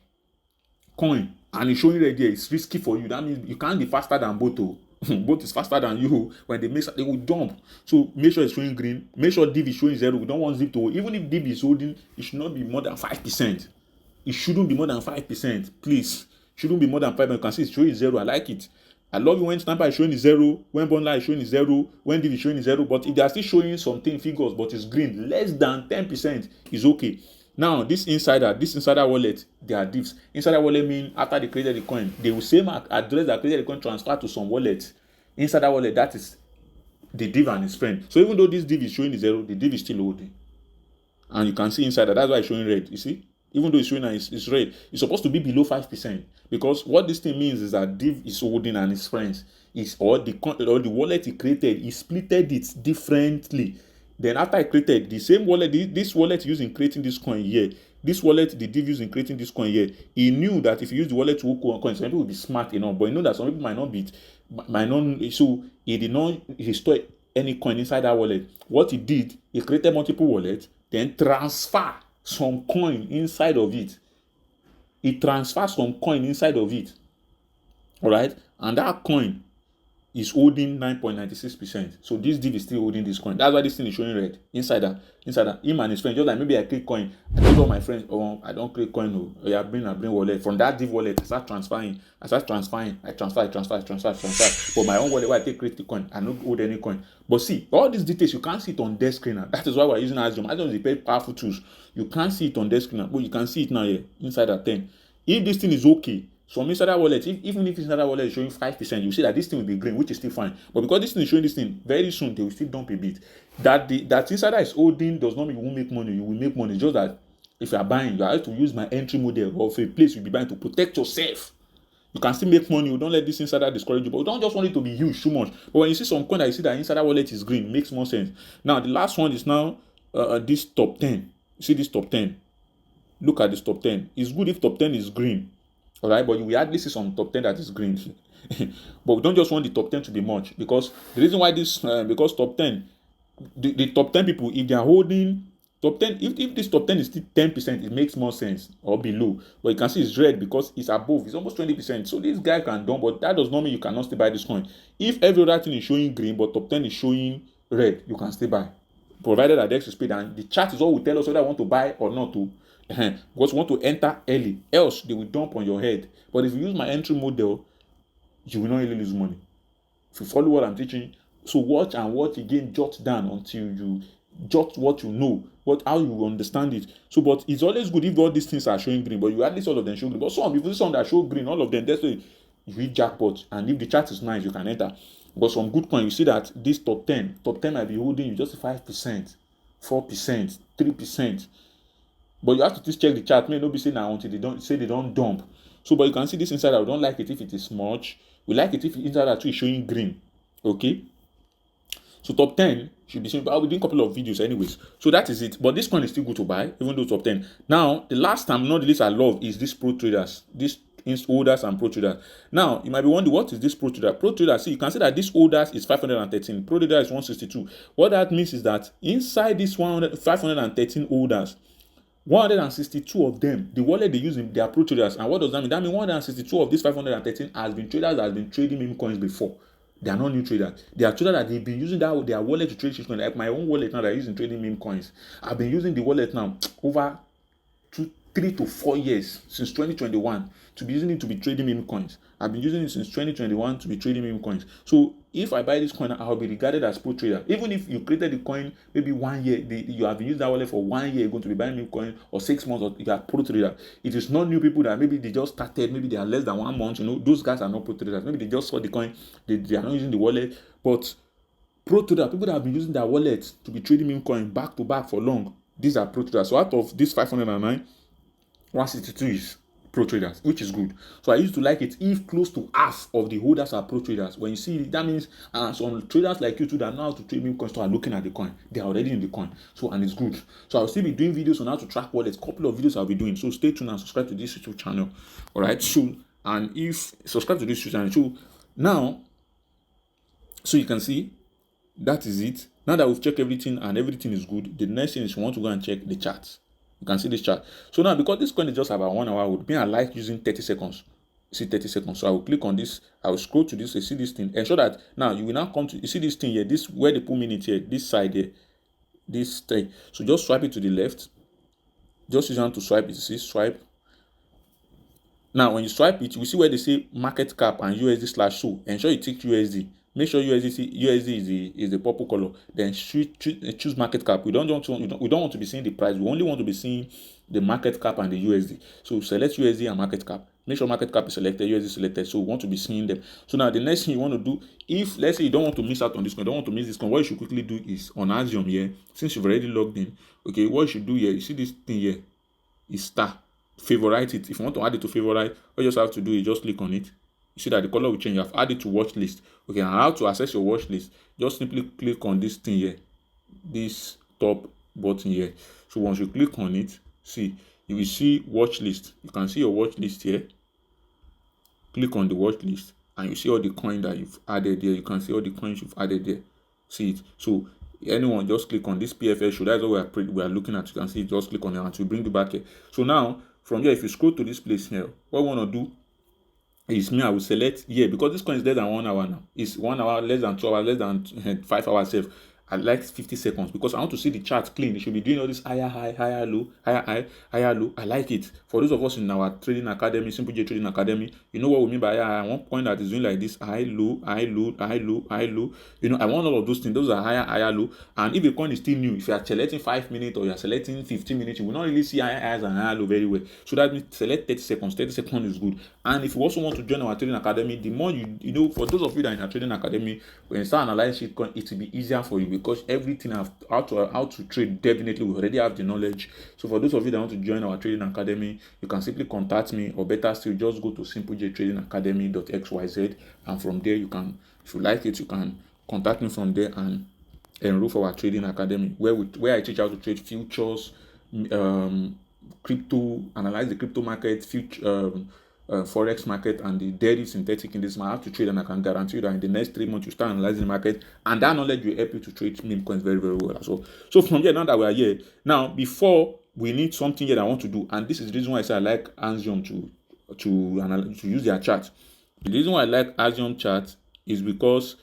coin and it's showing red here, it's risky for you. That means you can't be faster than both. Both is faster than you. When they mix, they will dump. So make sure it's showing green. Make sure div is showing 0. We don't want zip to, even if div is holding, it should not be more than 5%. It shouldn't be more than 5%. Please. Shouldn't be more than 5%. You can see it's showing 0. I like it. I love it when sniper is showing 0, when bondline is showing 0, when div is showing 0. But if they are still showing something figures, but it's green, less than 10% is okay. Now, this insider wallet, they are divs. Insider wallet mean after they created the coin, they will same address that created the coin transfer to some wallet. Insider wallet, that is the div and his friend. So even though this div is showing 0, the div is still holding. And you can see insider, that's why it's showing red. You see? even though it's showing that it's red, it's supposed to be below 5%, because what this thing means is that Div is holding and his friends is or the wallet he created, he splitted it differently. Then after I created the same wallet, this wallet used in creating this coin here, this wallet the Div used in creating this coin here, he knew that if you use the wallet to hold coins, some people will be smart enough, but he knew that some people might not, so he did not restore any coin inside that wallet. What he did, he created multiple wallets, then transfer some coin inside of it. He transferred some coin inside of it. All right, and that coin is holding 9.96%. So this Div is still holding this coin. That's why this thing is showing red inside that. Him and his friend, just like maybe I create coin, I told all my friends, oh, I don't create coin, no. I bring wallet from that Div wallet. I start transferring. I transfer. But my own wallet, where I take create the coin, I don't hold any coin. But see, all these details you can't see it on Dexscreener. That is why we're using Axiom. Axiom is a very powerful tools. You can't see it on Dexscreener, but you can see it now here inside that 10. If this thing is okay, so inside that wallet, even if inside that wallet is showing 5%, you see that this thing will be green, which is still fine. But because this thing is showing this thing, very soon they will still dump a bit. That insider is holding does not mean you won't make money. You will make money. Just that if you are buying, you have to use my entry model of a place you'll be buying to protect yourself. You can still make money. You don't let this insider discourage you, but you don't just want it to be huge too much. But when you see some coin that you see that insider wallet is green, it makes more sense. Now the last one is now this top 10. You see this top 10. Look at this top 10. It's good if top 10 is green. All right, but you will hardly see some top 10 that is green. But we don't just want the top 10 to be much, because the reason why this, because top 10, the top 10 people, if they are holding top 10, if this top 10 is still 10%, it makes more sense, or below. But you can see it's red because it's above, it's almost 20%. So this guy can dump, but that does not mean you cannot still buy this coin. If every other thing is showing green, but top 10 is showing red, you can still buy, provided that Dex is paid. And the chart is all will tell us whether I want to buy or not to. Because you want to enter early, else they will dump on your head. But if you use my entry model, you will not really lose money. If you follow what I'm teaching, so watch and watch again, jot down until you jot what you know, how you understand it. So, but it's always good if all these things are showing green, but you at least all of them show green. But some, if you see some that show green, all of them, that's why you hit jackpot. And if the chart is nice, you can enter. But some good coin, you see that this top 10 might be holding you just 5%, 4%, 3%. But you have to just check the chart. May not be saying now until they don't dump. So, but you can see this insider. We don't like it if it is smudge. We like it if the insider too is showing green. Okay. So top 10 should be seen. But I'll be doing a couple of videos anyways. So that is it. But this coin is still good to buy, even though top 10. Now, the last time, not the least I love is this pro traders. These holders and pro traders. Now, you might be wondering, what is this pro trader? Pro trader, see, you can see that this holders is 513. Pro trader is 162. What that means is that inside this 513 holders, 162 of them, the wallet they use in their pro traders. And what does that mean? That means 162 of these 513 has been traders that has been trading meme coins before. They are not new traders. They are traders that they've been using their wallet to trade shitcoin. Like my own wallet now that I use in trading meme coins. I've been using the wallet now over 3 to 4 years, since 2021, to be using it to be trading meme coins. I've been using it since 2021 to be trading meme coins. So if I buy this coin, I'll be regarded as pro trader. Even if you created the coin maybe 1 year, you have been using that wallet for 1 year, you're going to be buying meme coin, or 6 months, or you are pro trader. It is not new people that maybe they just started, maybe they are less than 1 month. Those guys are not pro traders. Maybe they just saw the coin, they are not using the wallet. But pro trader, people that have been using their wallet to be trading meme coin back to back for long, these are pro traders. So out of this 509, 162 is pro traders, which is good. So I used to like it if close to half of the holders are pro traders. When you see it, that means some traders like you too that know how to trade meme coins are looking at the coin. They are already in the coin. So, and it's good. So I'll still be doing videos on how to track wallets. Couple of videos I'll be doing. So stay tuned and subscribe to this YouTube channel. All right. So, and if subscribe to this YouTube channel. So now, so you can see that is it. Now that we've checked everything and everything is good, the next thing is you want to go and check the charts. You can see this chart. So now, because this coin is just about 1 hour, would be I like using 30 seconds. See 30 seconds. So I will click on this. I will scroll to this. You see this thing. Ensure that now you will now come to, you see this thing here, this where they put minute here, this side here, this thing. So just swipe it to the left. Just use hand to swipe it. You see, swipe. Now when you swipe it, you will see where they say market cap and USD/so. Ensure you tick USD. Make sure USD is the purple color. Then choose market cap. We don't want to be seeing the price. We only want to be seeing the market cap and the USD. So select USD and market cap. Make sure market cap is selected, USD selected. So we want to be seeing them. So now the next thing you want to do, if let's say you don't want to miss out on this one, don't want to miss this one, what you should quickly do is on Axiom here, since you've already logged in. Okay, what you should do here, you see this thing here. is star. Favorite it. If you want to add it to favorite, all you just have to do is just click on it. You see that the color will change. You have added to watch list. Okay, and how to access your watch list? Just simply click on this thing here, this top button here. So once you click on it, see, you will see watch list. You can see your watch list here. Click on the watch list and you see all the coins that you've added there. You can see all the coins you've added there. See it. So anyone just click on this PFS show. That's what we are looking at. You can see it. Just click on it and to bring you back here. So now from here, if you scroll to this place here, what we want to do is I will select here because this coin is less than 1 hour now. It's 1 hour, less than 2 hours, less than 5 hours safe. I like 50 seconds because I want to see the chart clean. It should be doing all this higher high, higher low, higher high, higher low. I like it. For those of us in our trading academy, Simple J Trading Academy, you know what we mean by higher. I want point that is doing like this high, low, high, low, high, low, high, low. You know, I want all of those things. Those are higher, higher, low. And if a coin is still new, if you are selecting 5 minutes or you are selecting 15 minutes, you will not really see higher highs and higher low very well. So that means select 30 seconds. 30 seconds is good. And if you also want to join our trading academy, the more you know, for those of you that are in our trading academy, when you start analyzing shitcoin, it will be easier for you because everything how to trade, definitely we already have the knowledge. So for those of you that want to join our trading academy, you can simply contact me, or better still, just go to simplejtradingacademy.xyz, and from there you can, if you like it, you can contact me from there and enroll for our trading academy where I teach how to trade futures, crypto, analyze the crypto market, future forex market, and the daily synthetic in this market. I have to trade, and I can guarantee you that in the next 3 months you start analyzing the market, and that knowledge will help you to trade meme coins very, very well as well. So from here, now that we are here, now before we need something here that I want to do, and this is the reason why I say I like Axiom to use their chart. The reason why I like Axiom chart is because,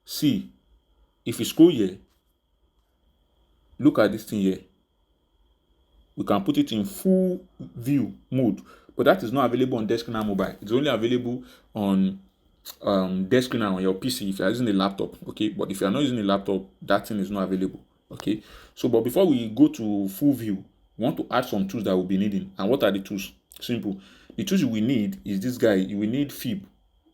see, if you scroll here, look at this thing here. We can put it in full view mode, but that is not available on Dexscreener mobile. It's only available on Dexscreener on your PC if you are using a laptop. Okay, but if you are not using a laptop, that thing is not available. Okay, so but before we go to full view, we want to add some tools that we'll be needing. And what are the tools? Simple. The tools you will need is this guy. You will need Fib,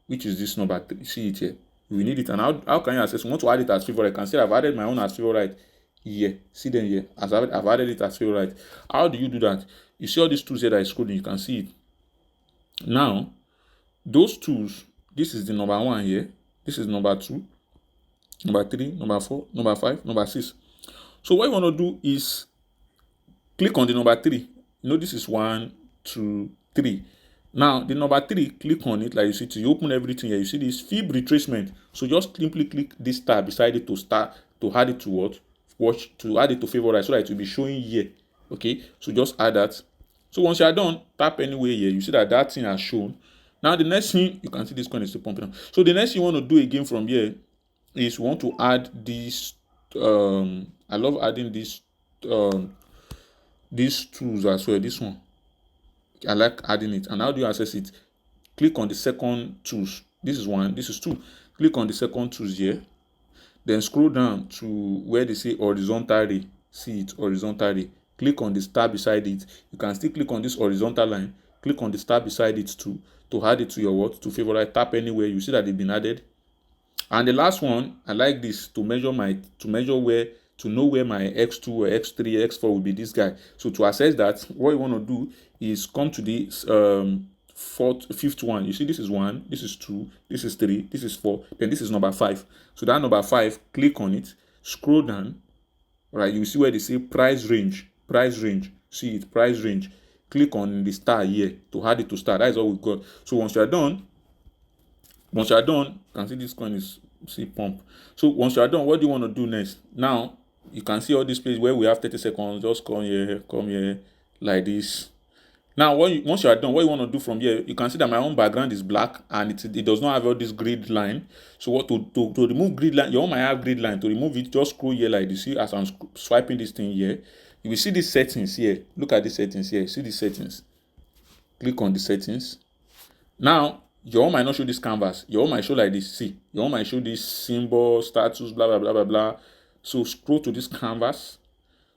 which is this number 3. See it here. You will need it. And how can you access? We want to add it as favorite. I can say I've added my own as favorite. Here, see them here. As I've added it as favorite. How do you do that? You see all these tools here that is scrolling. You can see it. Now, those tools. This is the number 1 here. This is number 2, number 3, number 4, number 5, number 6. So what you want to do is click on the number 3. You know this is 1, 2, 3. Now the number 3, click on it like you see. You open everything here. You see this Fib retracement. So just simply click this tab beside it to add it to what? To add it to favorite, so that it will be showing here. Okay, so just add that. So once you are done, tap anywhere here. You see that thing has shown. Now the next thing, you can see this coin is still pumping up. So the next thing you want to do again from here is you want to add this. I love adding this these tools as well. This one, I like adding it. And how do you access it? Click on the second tools. This is 1. This is 2. Click on the second tools here. Then scroll down to where they say horizontal ray. See it, horizontal ray. Click on the star beside it. You can still click on this horizontal line. Click on the star beside it too to add it to your what? To favorite. Tap anywhere. You see that they've been added. And the last one, I like this to know where my X2 or X3, X4 will be this guy. So to access that, what you want to do is come to this fifth one. You see, this is 1, this is 2, this is 3, this is 4, then this is number 5. So that number 5, click on it, scroll down, right? You see where they say price range. See it, price range. Click on the star here to add it to star. That is all we got. So once you are done, you can see this coin is pump. So once you are done, what do you want to do next? Now you can see all this place where we have 30 seconds. Just come here like this. Now, once you are done, what you want to do from here, you can see that my own background is black and it does not have all this grid line. So what to remove grid line, your own might have grid line. To remove it, just scroll here like this. See, as I'm swiping this thing here, you will see these settings here. Look at the settings here. See these settings. Click on the settings. Now, your own might not show this canvas. Your own might show like this. See, your own might show this symbol, status, blah, blah, blah, blah, blah. So scroll to this canvas.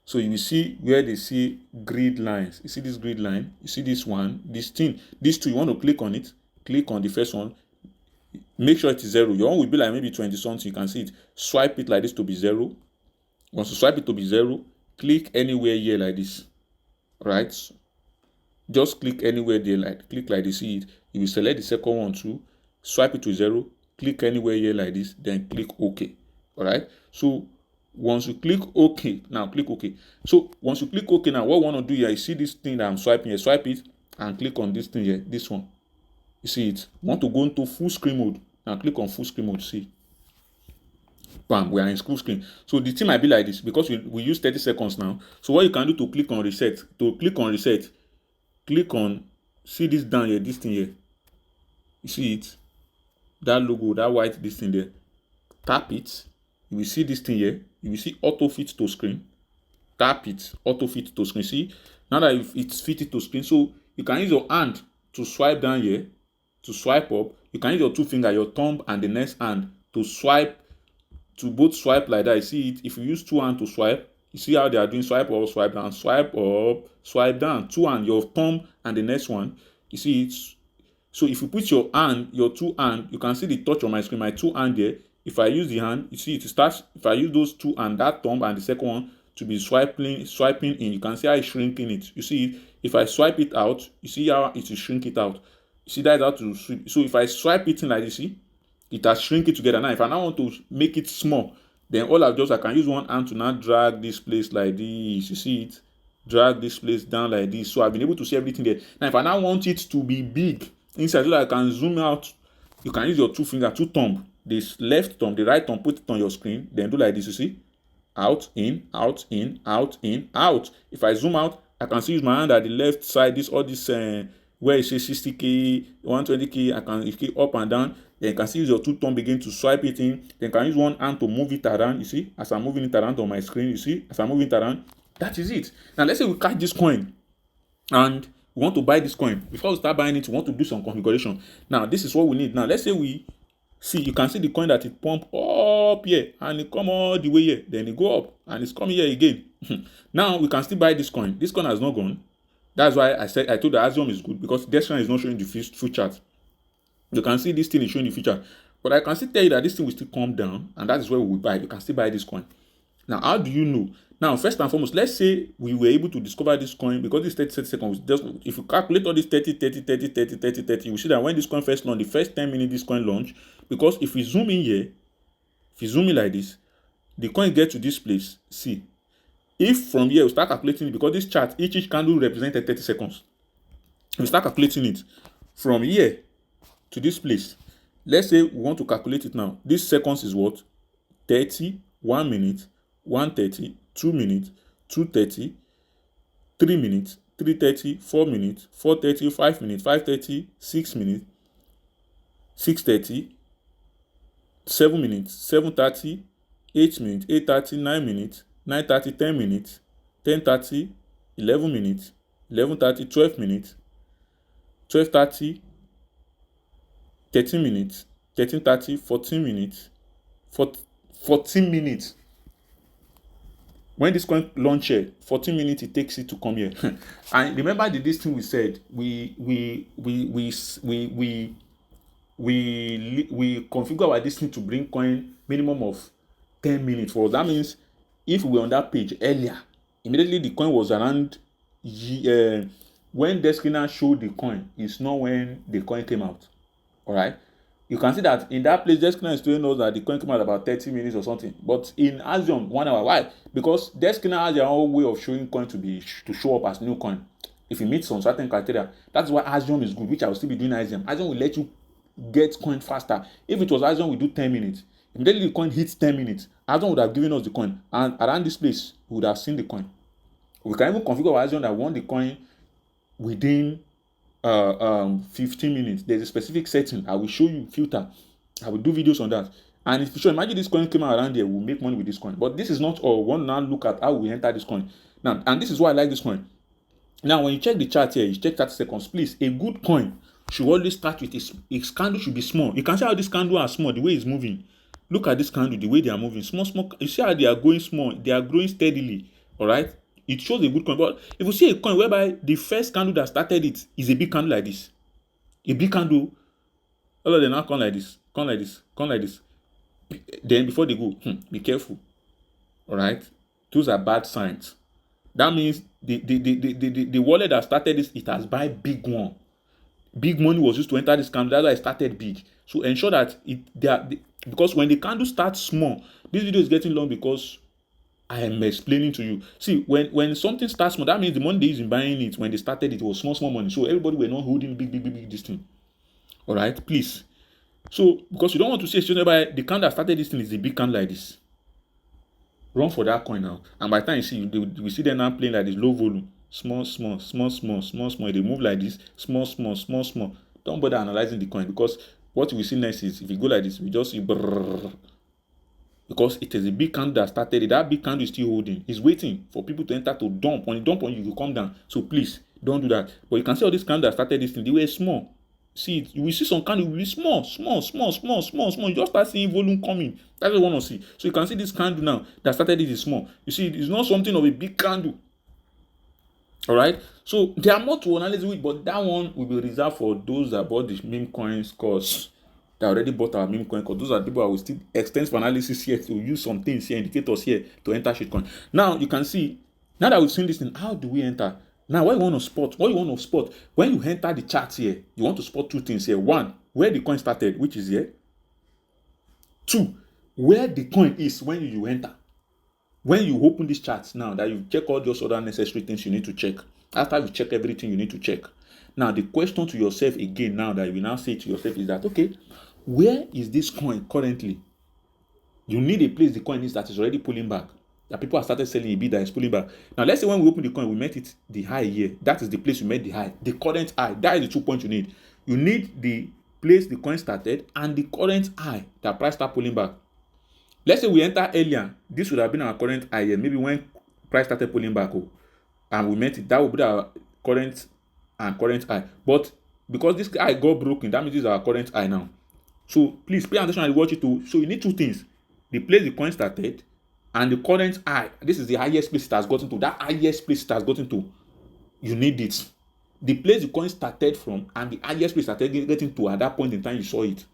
So you will see where they see grid lines. You see this grid line. You see this one, this thing, these two. You want to click on it. Click on the first one. Make sure it is 0. Your own will be like maybe 20 something. You can see it. Swipe it like this to be 0. Once you swipe it to be 0, click anywhere here like this. Right? Just click anywhere there, click like this, see it. You will select the second one too, swipe it to 0, click anywhere here like this, then click OK. All right. So once you click OK, now click OK. So once you click OK, now what I want to do here, you see this thing that I'm swiping here, swipe it and click on this thing here, this one. You see it. Want to go into full screen mode. Now click on full screen mode. See. Bam, we are in full screen. So the thing might be like this because we use 30 seconds now. So what you can do to click on reset, click on, see this down here, this thing here. You see it? That logo, that white, this thing there. Tap it. You will see this thing here. You will see auto fit to screen. Tap it, auto fit to screen. See? Now that it's fitted to screen, so you can use your hand to swipe down here, to swipe up. You can use your two fingers, your thumb and the next hand to swipe, to both swipe like that. You see it? If you use two hands to swipe, you see how they are doing swipe up, swipe down, swipe up, swipe down. Two hands, your thumb and the next one. You see it? So if you put your hand, your two hand, you can see the touch on my screen, my two hand there. If I use the hand, you see it starts. If I use those two and that thumb and the second one to be swiping in, you can see how it's shrinking it. You see it? If I swipe it out, you see how it will shrink it out. You see that's how to sweep. So if I swipe it in like this, see, it has shrink it together. Now if I now want to make it small, then all I can use one hand to now drag this place like this. You see it? Drag this place down like this. So I've been able to see everything there. Now if I now want it to be big inside, so that I can zoom out, you can use your two finger, two thumb, this left thumb, the right thumb, put it on your screen, then do like this. You see? Out, in, out, in, out, in, out. If I zoom out, I can still use my hand at the left side. All this where it says 60k, 120k, I can click up and down. Then you can see use your two thumb begin to swipe it in. Then you can use one hand to move it around. You see, as I'm moving it around on my screen, you see, as I'm moving it around, that is it. Now let's say we catch this coin and we want to buy this coin. Before we start buying it, we want to do some configuration. Now this is what we need. Now let's say we see, you can see the coin that it pump up here and it come all the way here, then it go up and it's coming here again. Now we can still buy this coin. This coin has not gone. That's why I told the Axiom is good, because Dexscreener is not showing the full chart. You can see this thing is showing the future, but I can still tell you that this thing will still come down, and that is where we will buy. You can still buy this coin. Now, how do you know? Now, first and foremost, let's say we were able to discover this coin because this 30 seconds. Just if you calculate all this 30, you will see that when this coin first launched, the first 10 minutes this coin launched. Because if we zoom in here, if you zoom in like this, the coin gets to this place. See, if from here we start calculating it, because this chart, each candle represented 30 seconds. We start calculating it from here to this place. Let's say we want to calculate it now. This seconds is what? 30, 1 minute, 1:30, 2 minutes, 2:30, 3 minutes, 3:30, 4 minutes, 4:30, 5 minutes, 5:30, 6 minutes, 6:30, 7 minutes, 7:30, 8 minutes, 8:30, 9 minutes, 9:30, 10 minutes, 10:30, 11 minutes, 11:30, 12 minutes, 12:30, 13 minutes, 13:30, 14 minutes, 14 minutes. When this coin launch here, 14 minutes it takes it to come here. And remember this thing we said, we configure our this thing to bring coin minimum of 10 minutes for us. That means if we were on that page earlier, immediately the coin was around when Dexscreener showed the coin, it's not when the coin came out. All right, you can see that in that place Dexscreener is telling us that the coin came out about 30 minutes or something, but in Axiom 1 hour. Why? Because Dexscreener has their own way of showing coin to show up as new coin if it meets some certain criteria. That's why Axiom is good, which I will still be doing. Axiom will let you get coin faster. If it was Axiom, we do 10 minutes. Immediately the coin hits 10 minutes, Axiom would have given us the coin, and around this place we would have seen the coin. We can even configure Axiom that we want the coin within 15 minutes. There's a specific setting. I will show you filter. I will do videos on that. And if you show, imagine this coin came out around here, we'll make money with this coin. But this is not all. We want to now look at how we enter this coin. Now, and this is why I like this coin. Now, when you check the chart here, you check 30 seconds. Please, a good coin should always start with its candle should be small. You can see how this candle are small, the way it's moving. Look at this candle, the way they are moving. Small. You see how they are going small. They are growing steadily. All right. It shows a good coin. But if you see a coin whereby the first candle that started it is a big candle like this, a big candle, all of them now come like this, come like this, come like this. Then before they go, be careful. All right, those are bad signs. That means the wallet that started this, it has buy big one. Big money was used to enter this candle. That's why it started big. So ensure that because when the candle starts small, this video is getting long because I am explaining to you. See, when something starts small, that means the money they used in buying it when they started it was small money. So everybody were not holding big this thing. All right, please. So because you don't want to see a situation by the candle that started this thing is a big candle like this. Run for that coin now. And by the time you see, we see them now playing like this low volume, small. They move like this, small. Don't bother analyzing the coin because what we see next is if you go like this, we just see brrrr, because it is a big candle that started it. That big candle is still holding. It's waiting for people to enter to dump. When you dump on you, you come down. So please don't do that. But you can see all this candle that started this thing. They were small. See it. You will see some candle will be small. You just start seeing volume coming. That's what you want to see. So you can see this candle now that started it is small. You see, it's not something of a big candle. All right. So there are more to analyze with, but that one will be reserved for those that bought the meme coins course. That already bought our meme coin, because those are people who will still extensive analysis here to use some things here, indicators here to enter shitcoin. Now you can see, now that we've seen this thing, how do we enter? Now what you want to spot, when you enter the chart here, you want to spot two things here. One, where the coin started, which is here. Two, where the coin is when you enter. When you open this chart now, that you check all those other necessary things you need to check. After you check everything you need to check. Now the question to yourself again, now that you will now say to yourself is that, okay, where is this coin currently? You need a place the coin is that is already pulling back. That people have started selling a bid that is pulling back. Now let's say when we open the coin, we met it the high here. That is the place we met the high. The current high. That is the 2 points you need. You need the place the coin started and the current high that price start pulling back. Let's say we enter earlier. This would have been our current high here. Maybe when price started pulling back, and we met it, that would be our current high. But because this high got broken, that means this is our current high now. So please pay attention and watch it too. So you need two things: the place the coin started and the current high. This is the highest place it has gotten to. That highest place it has gotten to, you need it. The place the coin started from and the highest place it started getting to at that point in time you saw it.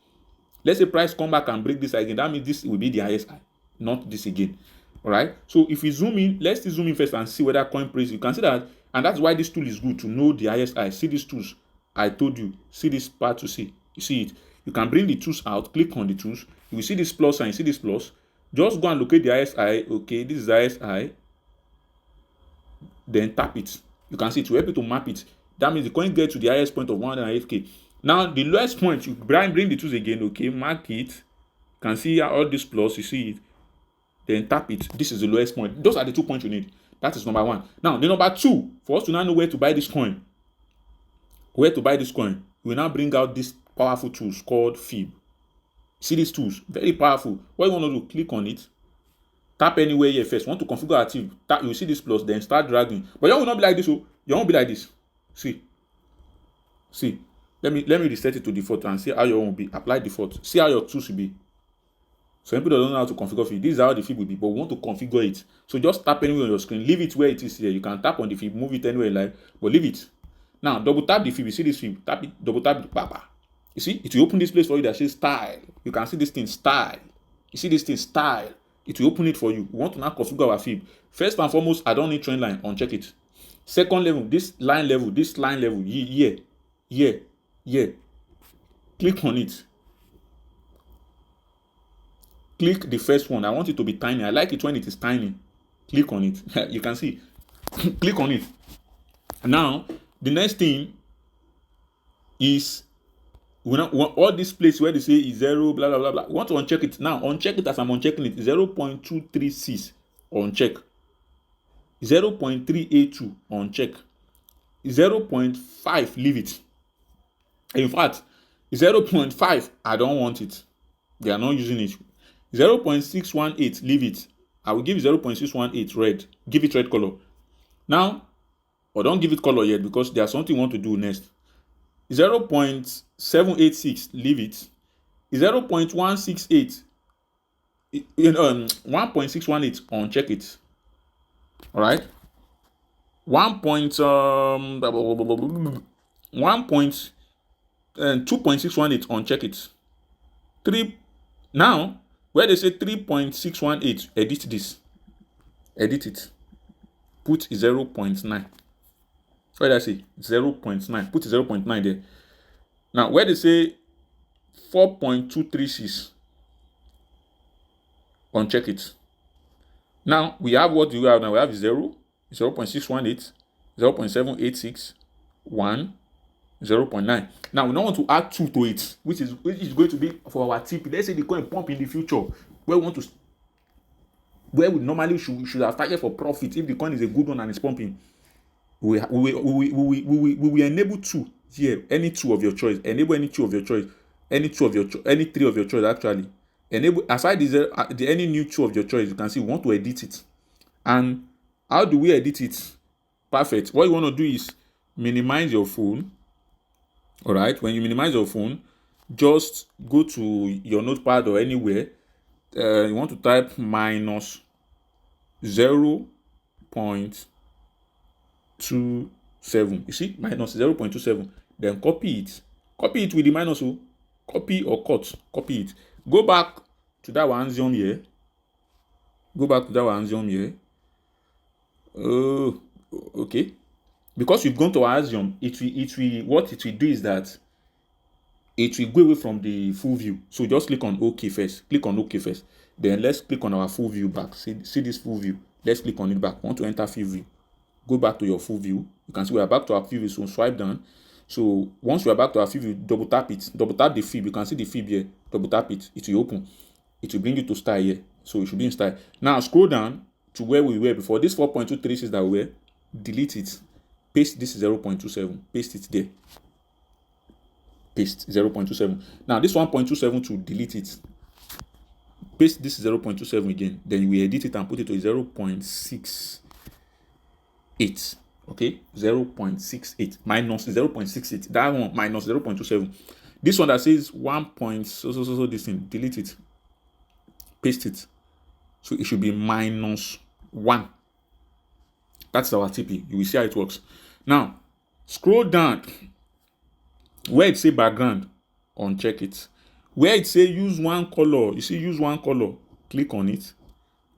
Let's say price come back and break this again. That means this will be the highest high, not this again. All right. So if we zoom in, let's zoom in first and see whether coin praise. You can see that, and that's why this tool is good to know the highest high. See these tools. I told you. See this part to see. You see it. You can bring the tools out, click on the tools. You will see this plus sign, see this plus. Just go and locate the highest high. Okay, this is the highest high. Then tap it. You can see it will help you to map it. That means the coin gets to the highest point of 108k. Now, the lowest point, you bring the tools again, okay, mark it. You can see all this plus, you see it. Then tap it. This is the lowest point. Those are the 2 points you need. That is number one. Now, the number two, for us to now know where to buy this coin. We will now bring out this powerful tools called Fib. See these tools, very powerful. What you want to do, click on it, tap anywhere here first. Want to configure active, tap, you will see this plus, then start dragging. But you will not be like this. You won't be like this. See. Let me reset it to default and see how your own will be. Apply default. See how your tools will be. Some people don't know how to configure Fib. This is how the Fib will be, but we want to configure it. So just tap anywhere on your screen. Leave it where it is here. You can tap on the Fib, move it anywhere you like, but leave it. Now double tap the Fib. You see this Fib. Tap it. Double tap the papa. You see, it will open this place for you that says style. You can see this thing style. You see this thing style. It will open it for you. We want to now configure our Fib. First and foremost, I don't need trend line. Uncheck it. Second level, this line level, here. Click on it. Click the first one. I want it to be tiny. I like it when it is tiny. Click on it. You can see. Click on it. Now, the next thing is all this place where they say is 0, blah, blah, blah, blah. We want to uncheck it. Now, uncheck it as I'm unchecking it. 0.236 uncheck. 0.382 uncheck. 0.5 leave it. In fact, 0.5 I don't want it. They are not using it. 0.618 leave it. I will give 0.618 red. Give it red color. Now, or don't give it color yet because there's something you want to do next. 0.786 leave it. 0.168 1.618 uncheck it. All right. 2.618 uncheck it. 3 now where they say 3.618 edit this. Edit it. put 0.9. What did I say? 0.9. Put 0.9 there. Now, where they say 4.236, uncheck it. Now, we have what do we have now? We have 0, 0.618, 0.786, 1, 0.9. Now, we don't want to add 2 to it, which is going to be for our TP. Let's say the coin pump in the future, where we normally should have targeted for profit. If the coin is a good one and it's pumping, we will enable 2 here, any 2 of your choice. Enable any 2 of your choice, any 3 of your choice actually. Enable aside the any new 2 of your choice. You can see we want to edit it. And how do we edit it? Perfect. What you want to do is minimize your phone. All right. When you minimize your phone, just go to your notepad or anywhere. You want to type minus 0.27. You see, minus 0.27. Then copy it. Copy it with the minus. Copy or cut. Copy it. Go back to that one zoom here. Oh, okay. Because you've gone to our Axiom, what it will do is that it will go away from the full view. So just click on OK first. Click on OK first. Then let's click on our full view back. See this full view. Let's click on it back. Want to enter full view. Go back to your full view. You can see we are back to our full view. So swipe down. So once you are back to our full view, double tap it. Double tap the fib. You can see the fib here. Double tap it. It will open. It will bring you to style here. So it should be in style. Now scroll down to where we were before. This 4.236 that we were. Delete it. Paste this 0.27. Paste it there. Paste 0.27. Now this 1.27 to delete it. Paste this 0.27 again. Then we edit it and put it to 0.68. Okay, 0.68 minus 0.68. That one minus 0.27. This one that says 1. So this thing, delete it. Paste it. So it should be minus 1. That's our TP. You will see how it works. Now, scroll down. Where it say background, uncheck it. Where it say use one color, you see use one color. Click on it.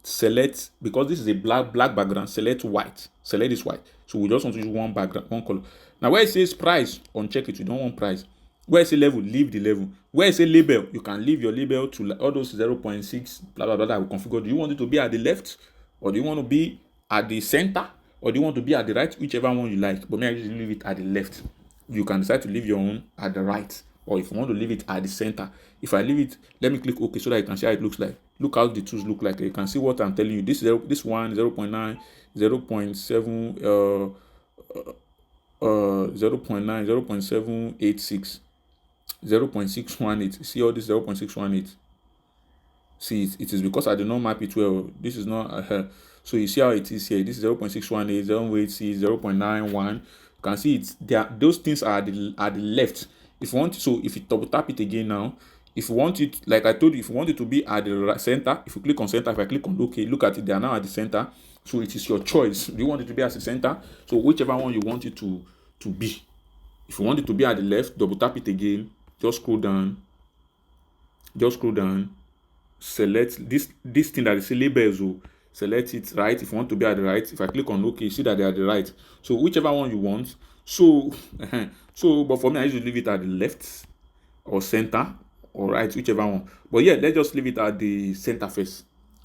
Select, because this is a black background, select white. Select this white. So we just want to use one background, one color. Now where it says price, uncheck it. You don't want price. Where it say level, leave the level. Where it say label, you can leave your label to all those 0.6 blah blah blah that we configure. Do you want it to be at the left, or do you want to be at the center, or do you want to be at the right? Whichever one you like. But me, I usually leave it at the left. You can decide to leave your own at the right, or if you want to leave it at the center. If I leave it, let me click OK so that you can see how it looks like. Look how the tools look like. You can see what I'm telling you. This one 0.9, 0.7, 0.9, 0.786, 0.618. See all this 0.618. See it is because I did not map it well. This is not so you see how it is here. This is 0.618, 0.86, 0.91. You can see it's there. Those things are at the left. If you want, so if you double tap it again now, if you want it, like I told you, if you want it to be at the right center, if you click on center, if I click on OK, look at it, they are now at the center. So it is your choice. Do you want it to be at the center? So whichever one you want it to be. If you want it to be at the left, double tap it again. Just scroll down. Select this thing that is labels. Select it right. If you want to be at the right, if I click on OK, see that they are at the right. So whichever one you want. So but for me, I usually leave it at the left or center or right, whichever one. But yeah, let's just leave it at the center first.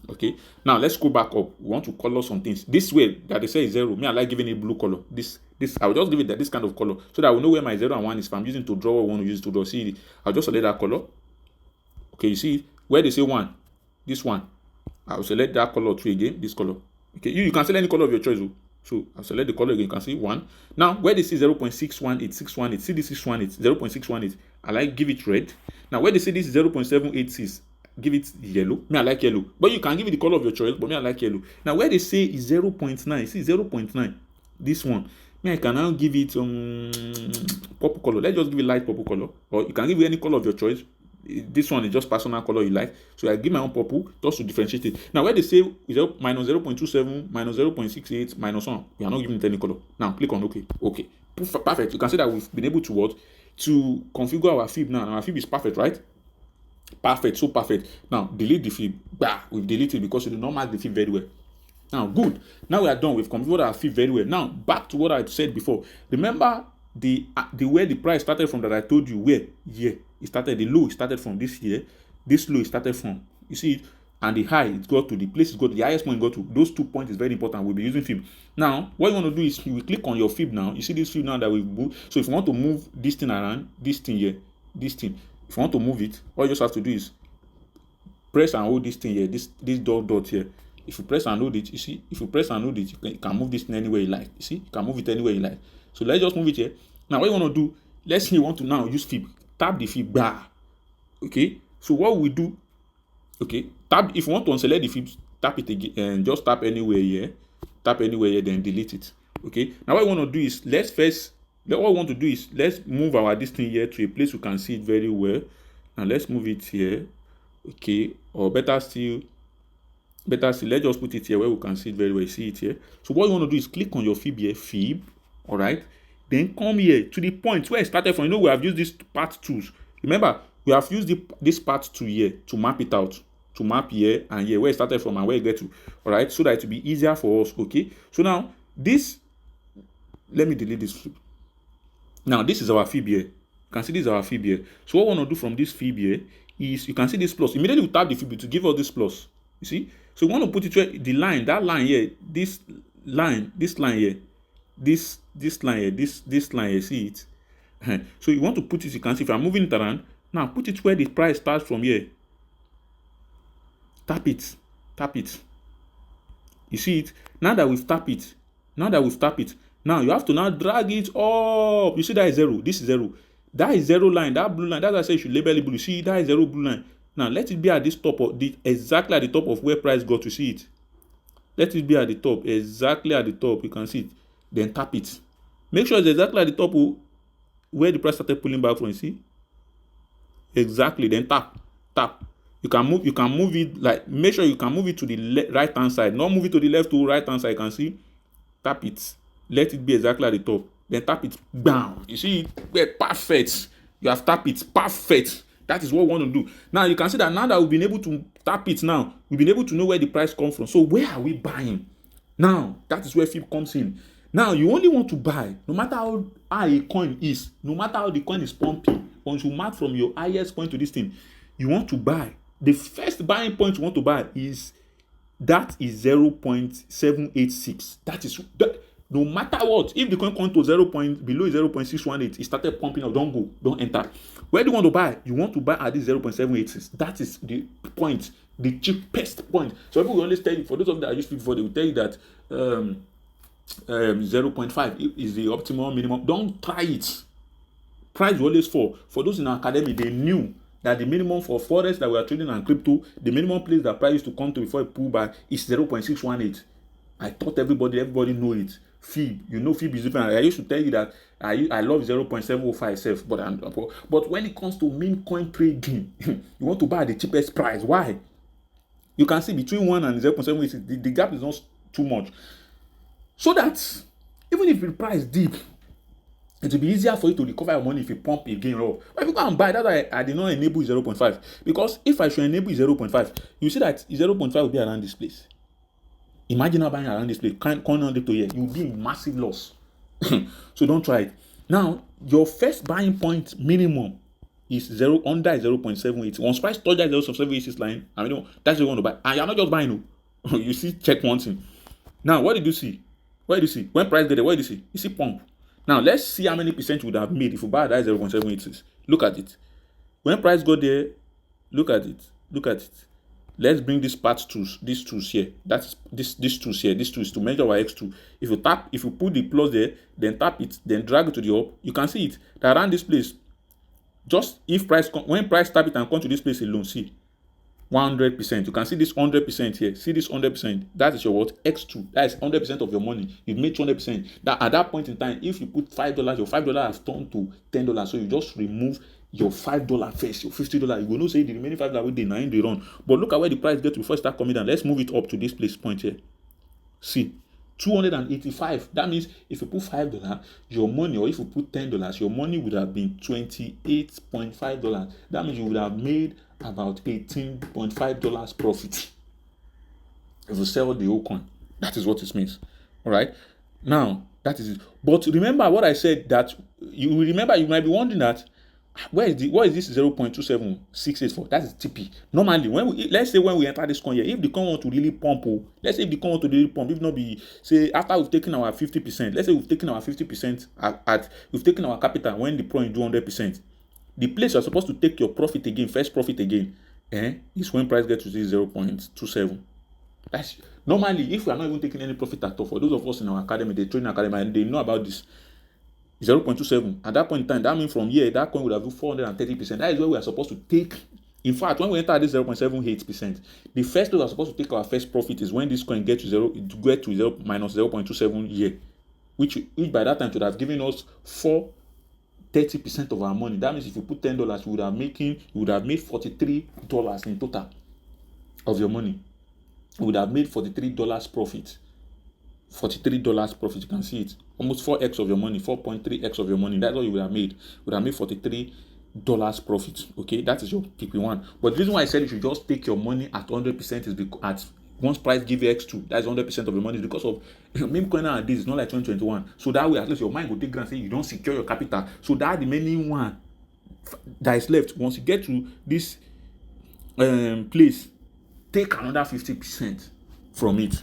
Okay. Now let's go back up. We want to color some things. This way that they say is 0. Me, I like giving it blue color. This I will just give it this kind of color so that I will know where my 0 and 1 is. If I'm using to draw, I want to use to draw. See, I'll just select that color. Okay, you see where they say 1, this one. I will select that color 2 again, this color. Okay, you can select any color of your choice. So I'll select the color again. You can see 1. Now where they say 0.618, 618, see this 618, 0.618. I like give it red. Now where they say this is 0.786, give it yellow. Me, I like yellow. But you can give it the color of your choice, but me, I like yellow. Now where they say is 0.9, see 0.9, this one. Me, I can now give it purple color. Let's just give it light purple color. Or you can give it any color of your choice. This one is just personal color you like. So I give my own purple just to differentiate it. Now where they say minus 0.27, minus 0.68, minus 1, we are not giving it any color. Now click on OK. Okay. Perfect. You can see that we've been able to what? To configure our fib now. And our fib is perfect, right? Perfect. So perfect. Now delete the fib. We've deleted because we did not mark the fib very well. Now, good. Now we are done. We've configured our fee very well. Now, back to what I said before. Remember the where the price started from that I told you where? Yeah. It started, the low started from this here. This low started from. You see it? And the high, it got to the place, it got to the highest point, it got to. Those 2 points is very important. We'll be using fib. Now, what you want to do is you will click on your fib now. You see this fib now that we move. So if you want to move this thing around, this thing here, this thing, if you want to move it, all you just have to do is press and hold this thing here, this dot here. If you press and hold it, you see, if you press and hold it, you can move this thing anywhere you like. You see, you can move it anywhere you like. So let's just move it here. Now, what you want to do, let's say you want to now use fib. Tap the fib bar. Okay, so what we do, okay, tap, if you want to unselect the fib, tap it again and just tap anywhere here, then delete it. Okay, now what we want to do is let's move our this thing here to a place we can see it very well. And let's move it here. Okay, or better still, let's just put it here where we can see it very well. See it here. So what you want to do is click on your fib here, all right, then come here to the point where it started from. You know, we have used this part 2s. Remember, we have used this part 2 here to map it out, to map here and here where it started from and where it get to, all right, so that it will be easier for us. Okay, so now this, let me delete this fib. Now this is our fib here. You can see this is our fib here. So what we want to do from this fib here is, you can see this plus. Immediately we tap the fib to give us this plus. You see, so we want to put it where the line, that line here, this line here, this line here, this line here, see it? So you want to put it, you can see if I'm moving it around, now put it where the price starts from here. Tap it. You see it? Now that we've tapped it, now you have to now drag it up. You see that is 0. This is 0. That is 0 line, that blue line. That's why I say you should label it blue. See, that is 0 blue line. Now let it be at this top of the, exactly at the top of where price got to. See it. Let it be at the top, exactly at the top. You can see it. Then tap it. Make sure it's exactly at the top where the price started pulling back from. You see? Exactly. Then tap. You can move it, like, make sure you can move it to the right hand side. Not move it to the left to right hand side. You can see. Tap it. Let it be exactly at the top. Then tap it down. You see, perfect. You have tapped it. Perfect. That is what we want to do. Now you can see that now that we've been able to tap it, now we've been able to know where the price comes from. So where are we buying? Now that is where fib comes in. Now you only want to buy, no matter how high a coin is, no matter how the coin is pumping, once you mark from your highest point to this thing, you want to buy. The first buying point you want to buy is 0.786. That is that. No matter what, if the coin comes to below 0.618, it started pumping up. Don't enter. Where do you want to buy? You want to buy at this 0.786. That is the point, the cheapest point. So people will always tell you, for those of you that I used before, they will tell you that 0.5 is the optimal minimum. Don't try it. Price will always fall. For those in our academy, they knew that the minimum for forex that we are trading and crypto, the minimum place that price used to come to before it pull back is 0.618. I thought everybody know it. Fib, you know, fib is different. I used to tell you that I love 0.705 self, but when it comes to meme coin trading, you want to buy at the cheapest price. Why? You can see between 1 and 0.786, the gap is not too much. So that even if the price deep, it will be easier for you to recover your money if you pump again raw. But if you go and buy, that's why I did not enable 0.5. Because if I should enable 0.5, you see that 0.5 will be around this place. Imagine not buying around this place, coin on to here, you'll be in massive loss. So don't try it. Now, your first buying point minimum is under 0.78. Once price touch that 0.786 line, I mean, that's what you want to buy. And you're not just buying. You see, check one thing. Now, what did you see? What did you see? When price get there, what did you see? You see pump. Now, let's see how many percent you would have made if you buy that 0.786. Look at it. When price got there, look at it. Let's bring these tools here. That's these tools here. This tool is to measure our x2. If you put the plus there, then tap it, then drag it to the up, you can see it. That around this place, just if when price tap it and come to this place alone, see 100%. You can see this 100% here. See this 100%. That is your what? X2. That is 100% of your money. You've made 200%. That at that point in time, if you put $5, your $5 has turned to $10. So you just remove your $5 first, your $50. You will not say the remaining $5 with the 9 they run. But look at where the price gets before it start coming down. Let's move it up to this place point here. See, 285. That means if you put $5, your money, or if you put $10, your money would have been $28.5. That means you would have made about $18.5 profit if you sell the whole coin. That is what it means. All right. Now, that is it. But remember what I said, that you remember, you might be wondering that what is this 0.27684? That is TP. Normally, let's say when we enter this coin here, if the coin want to really pump, let's say if the coin want to really pump, if not be, say after we've taken our 50%, let's say we've taken our 50% we've taken our capital when the coin do 100%. The place you're supposed to take your profit again, first profit again, is when price gets to this 0.27. That's normally, if we are not even taking any profit at all. For those of us in our academy, the training academy, and they know about this 0.27. At that point in time, that means from here, that coin would have 430%. That is where we are supposed to take. In fact, when we enter this 0.78%, the first place we are supposed to take our first profit is when this coin gets to minus 0.27 here, which by that time would have given us 430% of our money. That means if you put $10, you would have made $43 in total of your money. You would have made $43 profit. $43 profit, you can see it. Almost 4x of your money, 4.3x of your money. That's what you would have made. You would have made $43 profit. Okay, that is your TP1. But the reason why I said you should just take your money at 100% is because at once price give you X2, that's 100% of your money, is because of meme coin nowadays. It's not like 2021. So that way, at least your mind will take ground and say you don't secure your capital. So that the remaining one that is left, once you get to this place, take another 50% from it.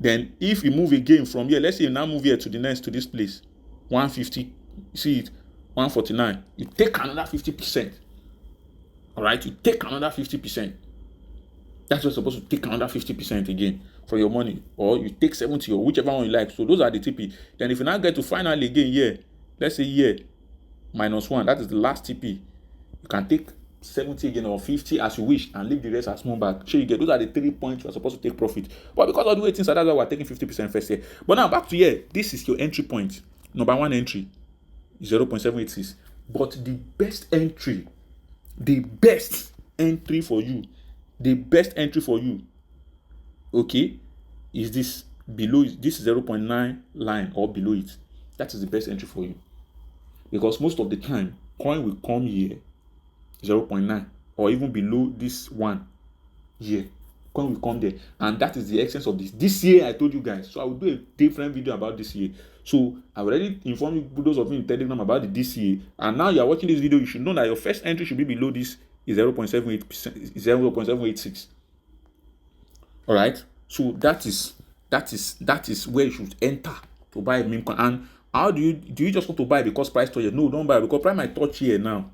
Then if you move again from here, let's say you now move here to the next, to this place, 150, see it, 149, you take another 50%. All right, you take another 50%. That's what's supposed to take another 50% again for your money, or you take 70 or whichever one you like. So those are the TP. Then if you now get to finally again here, let's say here, -1, that is the last TP. You can take 70 again or 50 as you wish and leave the rest as small bag. Sure, you get those are the 3 points you are supposed to take profit. But because of the way things are, that's why we're taking 50% first here. But now back to here, this is your entry point. Number one entry is 0.786. But the best entry for you, okay, is this below this 0.9 line or below it. That is the best entry for you, because most of the time coin will come here 0.9 or even below this one here. Coin will come there, and that is the essence of this year. I told you guys, so I will do a different video about this year. So I already informed you, those of you in Telegram, about the DCA, and now you are watching this video. You should know that your first entry should be below this is 0.78%, 0.786. All right, so that is where you should enter to buy a meme coin. And how do you just want to buy because price touch here? No, don't buy, because price might touch here now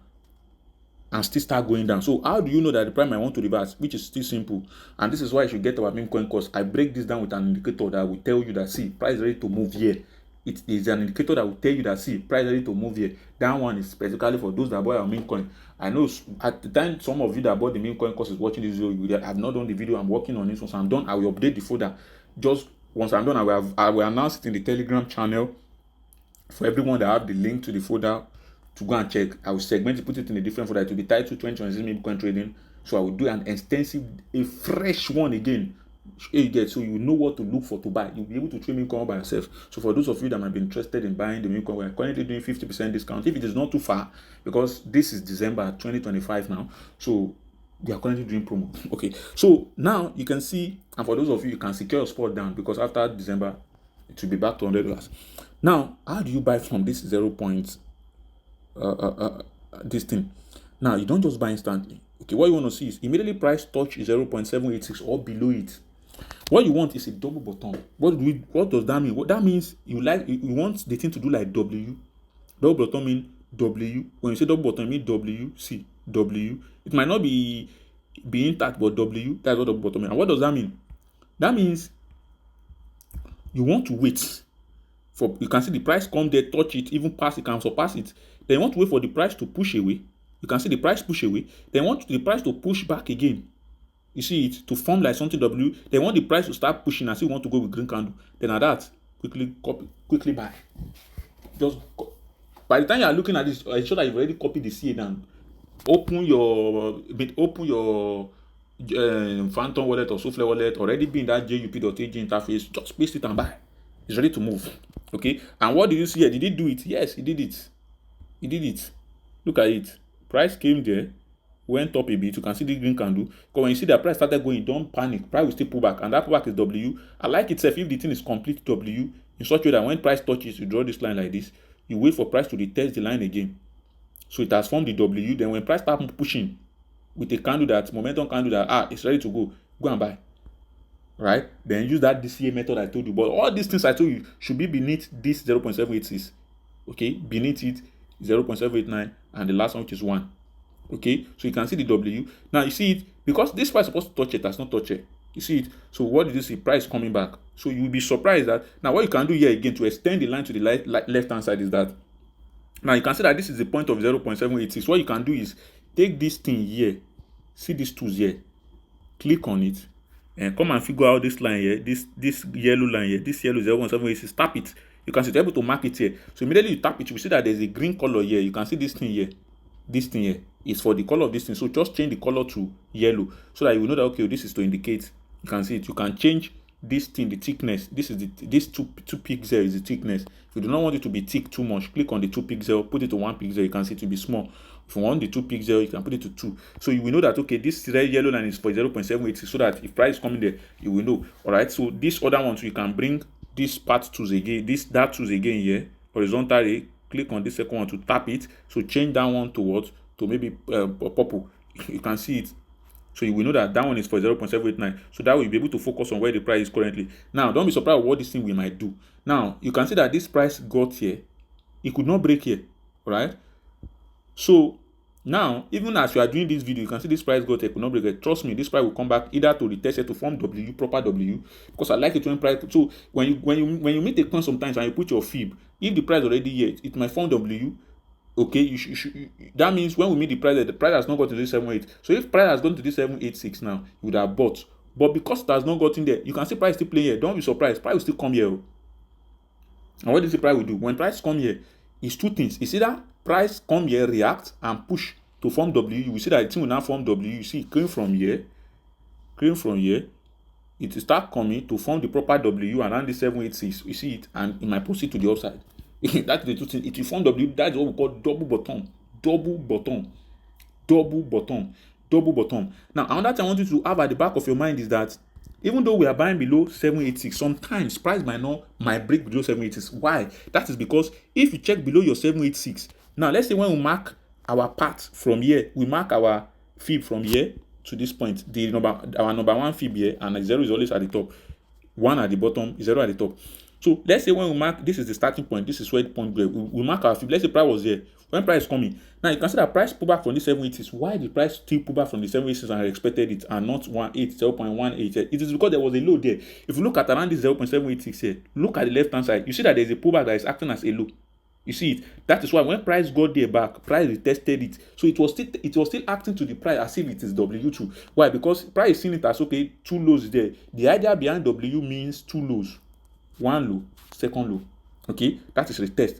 and still start going down. So how do you know that the price might want to reverse? Which is still simple, and this is why you should get our meme coin course. I break this down with an indicator that will tell you that, see, price ready to move here. It is an indicator that will tell you that, see, price ready to move here. That one is specifically for those that buy our meme coin. I know at the time some of you that bought the meme coin course is watching this video, you have not done the video. I'm working on this. Once I'm done, I will update the folder. Just once I'm done, I will announce it in the Telegram channel for everyone that have the link to the folder to go and check. I will segment it, put it in a different folder. It will be titled 2026 meme coin trading. So I will do an extensive, a fresh one again. So you know what to look for to buy. You'll be able to trade meme coin by yourself. So for those of you that might be interested in buying the meme coin, we're currently doing 50% discount. If it is not too far, because this is December 2025 now, so we are currently doing promo. Okay, so now you can see, and for those of you can secure your spot down, because after December it will be back to $100. Now, how do you buy from this 0 point this thing? Now, you don't just buy instantly. Okay, what you want to see is immediately price touch 0.786 or below it. What you want is a double bottom. What does that mean? What that means, you want the thing to do like W. Double bottom mean W. When you say double bottom, mean W. See, W. It might not be intact, but W. That's what double bottom means. And what does that mean? That means you want to wait for, you can see the price come there, touch it, even pass it, can surpass it. Then you want to wait for the price to push away. You can see the price push away. Then you want the price to push back again. You see it to form like something W. They want the price to start pushing and still want to go with green candle. Then at that, quickly buy. Just by the time you are looking at this, I'm sure that you've already copied the CA down. Open your Phantom wallet or Souffle wallet, already be in that JUP.ag interface. Just paste it and buy. It's ready to move. Okay. And what did you see here? Did he do it? Yes, he did it. He did it. Look at it. Price came there. went up a bit, you can see the green candle. Because when you see the price started going, don't panic. Price will still pull back, and that pullback is W. I like itself if the thing is complete W in such a way that when price touches, you draw this line like this. You wait for price to retest the line again. So it has formed the W. Then when price starts pushing with a candle that momentum candle that it's ready to go and buy. Right? Then use that DCA method I told you. But all these things I told you should be beneath this 0.786. Okay, beneath it 0.789, and the last one, which is 1. Okay, so you can see the W. Now you see it because this price is supposed to touch it, has not touched it. You see it. So what did you see? Price coming back. So you will be surprised that now what you can do here again to extend the line to the left hand side is that now you can see that this is the point of 0.786. What you can do is take this thing here, see these tools here, click on it, and come and figure out this line here, this yellow line here, this yellow 0.786. Tap it. You can see it's able to mark it here. So immediately you tap it, you will see that there's a green color here. You can see this thing here. This thing here is for the color of this thing. So just change the color to yellow so that you will know that okay, this is to indicate. You can see it. You can change this thing, the thickness. This is this 2 pixel is the thickness. If you do not want it to be thick too much, click on the 2 pixel, put it to 1 pixel. You can see it to be small. If you want the 2 pixel, you can put it to 2. So you will know that okay, this red yellow line is for 0.786, so that if price is coming there, you will know. All right. So this other one, so you can bring this part tools again, that tools again here, horizontally. Click on this second one to tap it. So change that one to what? To maybe purple. You can see it. So you will know that that one is for 0.789. So that will be able to focus on where the price is currently. Now, don't be surprised what this thing we might do. Now, you can see that this price got here. It could not break here. Right? So now, even as you are doing this video, you can see this price got here, could not break here. Trust me, this price will come back either to retest it to form W, proper W, because I like it when price. So when you meet a coin sometimes and you put your fib, if the price already here, it might form W. Okay, that means when we meet the price has not got to this 7.8. So if price has gone to this 7.86 now, you would have bought. But because it has not gotten there, you can see price still playing here. Don't be surprised. Price will still come here. And what does the price will do? When price come here, it's two things. It's either price come here, react, and push to form W. You will see that the thing will now form W. You see it came from here. It will start coming to form the proper W around the 7.86. You see it, and it might push it to the upside. That's the two things. It will form W. That's what we call double bottom. Now, another thing I want you to have at the back of your mind is that even though we are buying below 786, sometimes price might break below 786. Why? That is because if you check below your 786, now let's say when we mark our path from here, we mark our fib from here to this point, our number one fib here, and 0 is always at the top, 1 at the bottom, 0 at the top. So let's say when we mark, this is the starting point, this is where the point goes. We mark our fib. Let's say price was here. When price is coming, now you can see that price pull back from the 780s. Why did price still pull back from the 780s and I expected it and not 0.18? It is because there was a low there. If you look at around this 0.786 here, look at the left hand side, you see that there's a pullback that is acting as a low. You see it. That is why when price got there back, price retested it. So it was still acting to the price as if it is W2. Why? Because price is seeing it as okay, 2 lows there. The idea behind W means 2 lows, 1 low, second low. Okay, that is retest.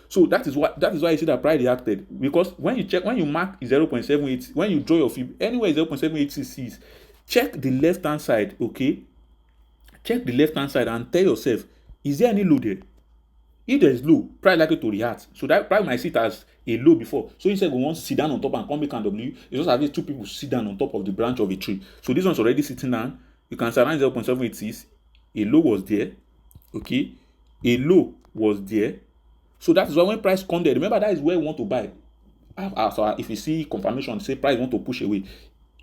So that is why you see that price reacted, because when you mark 0.78, when you draw your fib anywhere 0.786, check the left hand side. Okay, check the left hand side and tell yourself, is there any low there? If there is low, price likely to react. So that price might sit as a low before. So instead we want to sit down on top and come back and W. It's just as 2 people sit down on top of the branch of a tree. So this one's already sitting down. You can see around 0.786. A low was there. Okay, a low was there. So that is why when price come there, remember that is where we want to buy. So if you see confirmation, say price want to push away,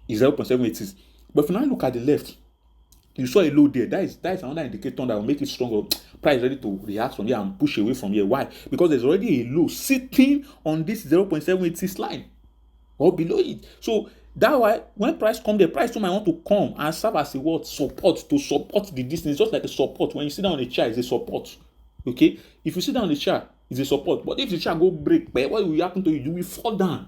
is 0.786. But if you now look at the left, you saw a low there. That is another indicator that will make it stronger. Price ready to react from here and push away from here. Why? Because there's already a low sitting on this 0.786 line or below it. So that's why when price come there, price too might want to come and serve as a what? Support, to support the distance. Just like a support. When you sit down on a chair, it's a support. Okay? If you sit down on the chair, it's a support. But if the chair go break, what will happen to you? You will fall down.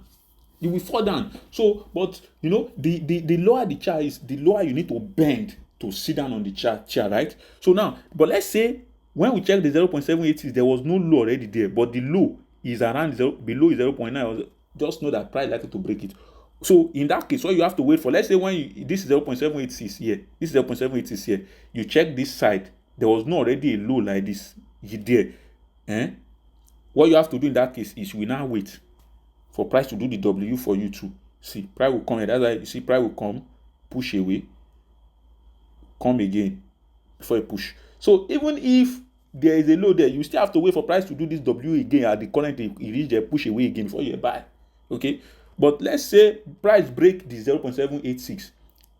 You will fall down. So, but you know, the lower the chair is, the lower you need to bend to sit down on the chair, right? So now, but let's say when we check the 0.786, there was no low already there, but the low is around below 0.9. Just know that price likely to break it. So in that case, what you have to wait for, let's say when this is 0.786 here, this is 0.786 here, you check this side, there was no already a low like this there. What you have to do in that case is we now wait for price to do the W for you to See, price will come here. That's why you see price will come, push away, come again before it push. So even if there is a low there, you still have to wait for price to do this W again at the current it reach there, push away again before you buy. Okay, but let's say price break the 0.786.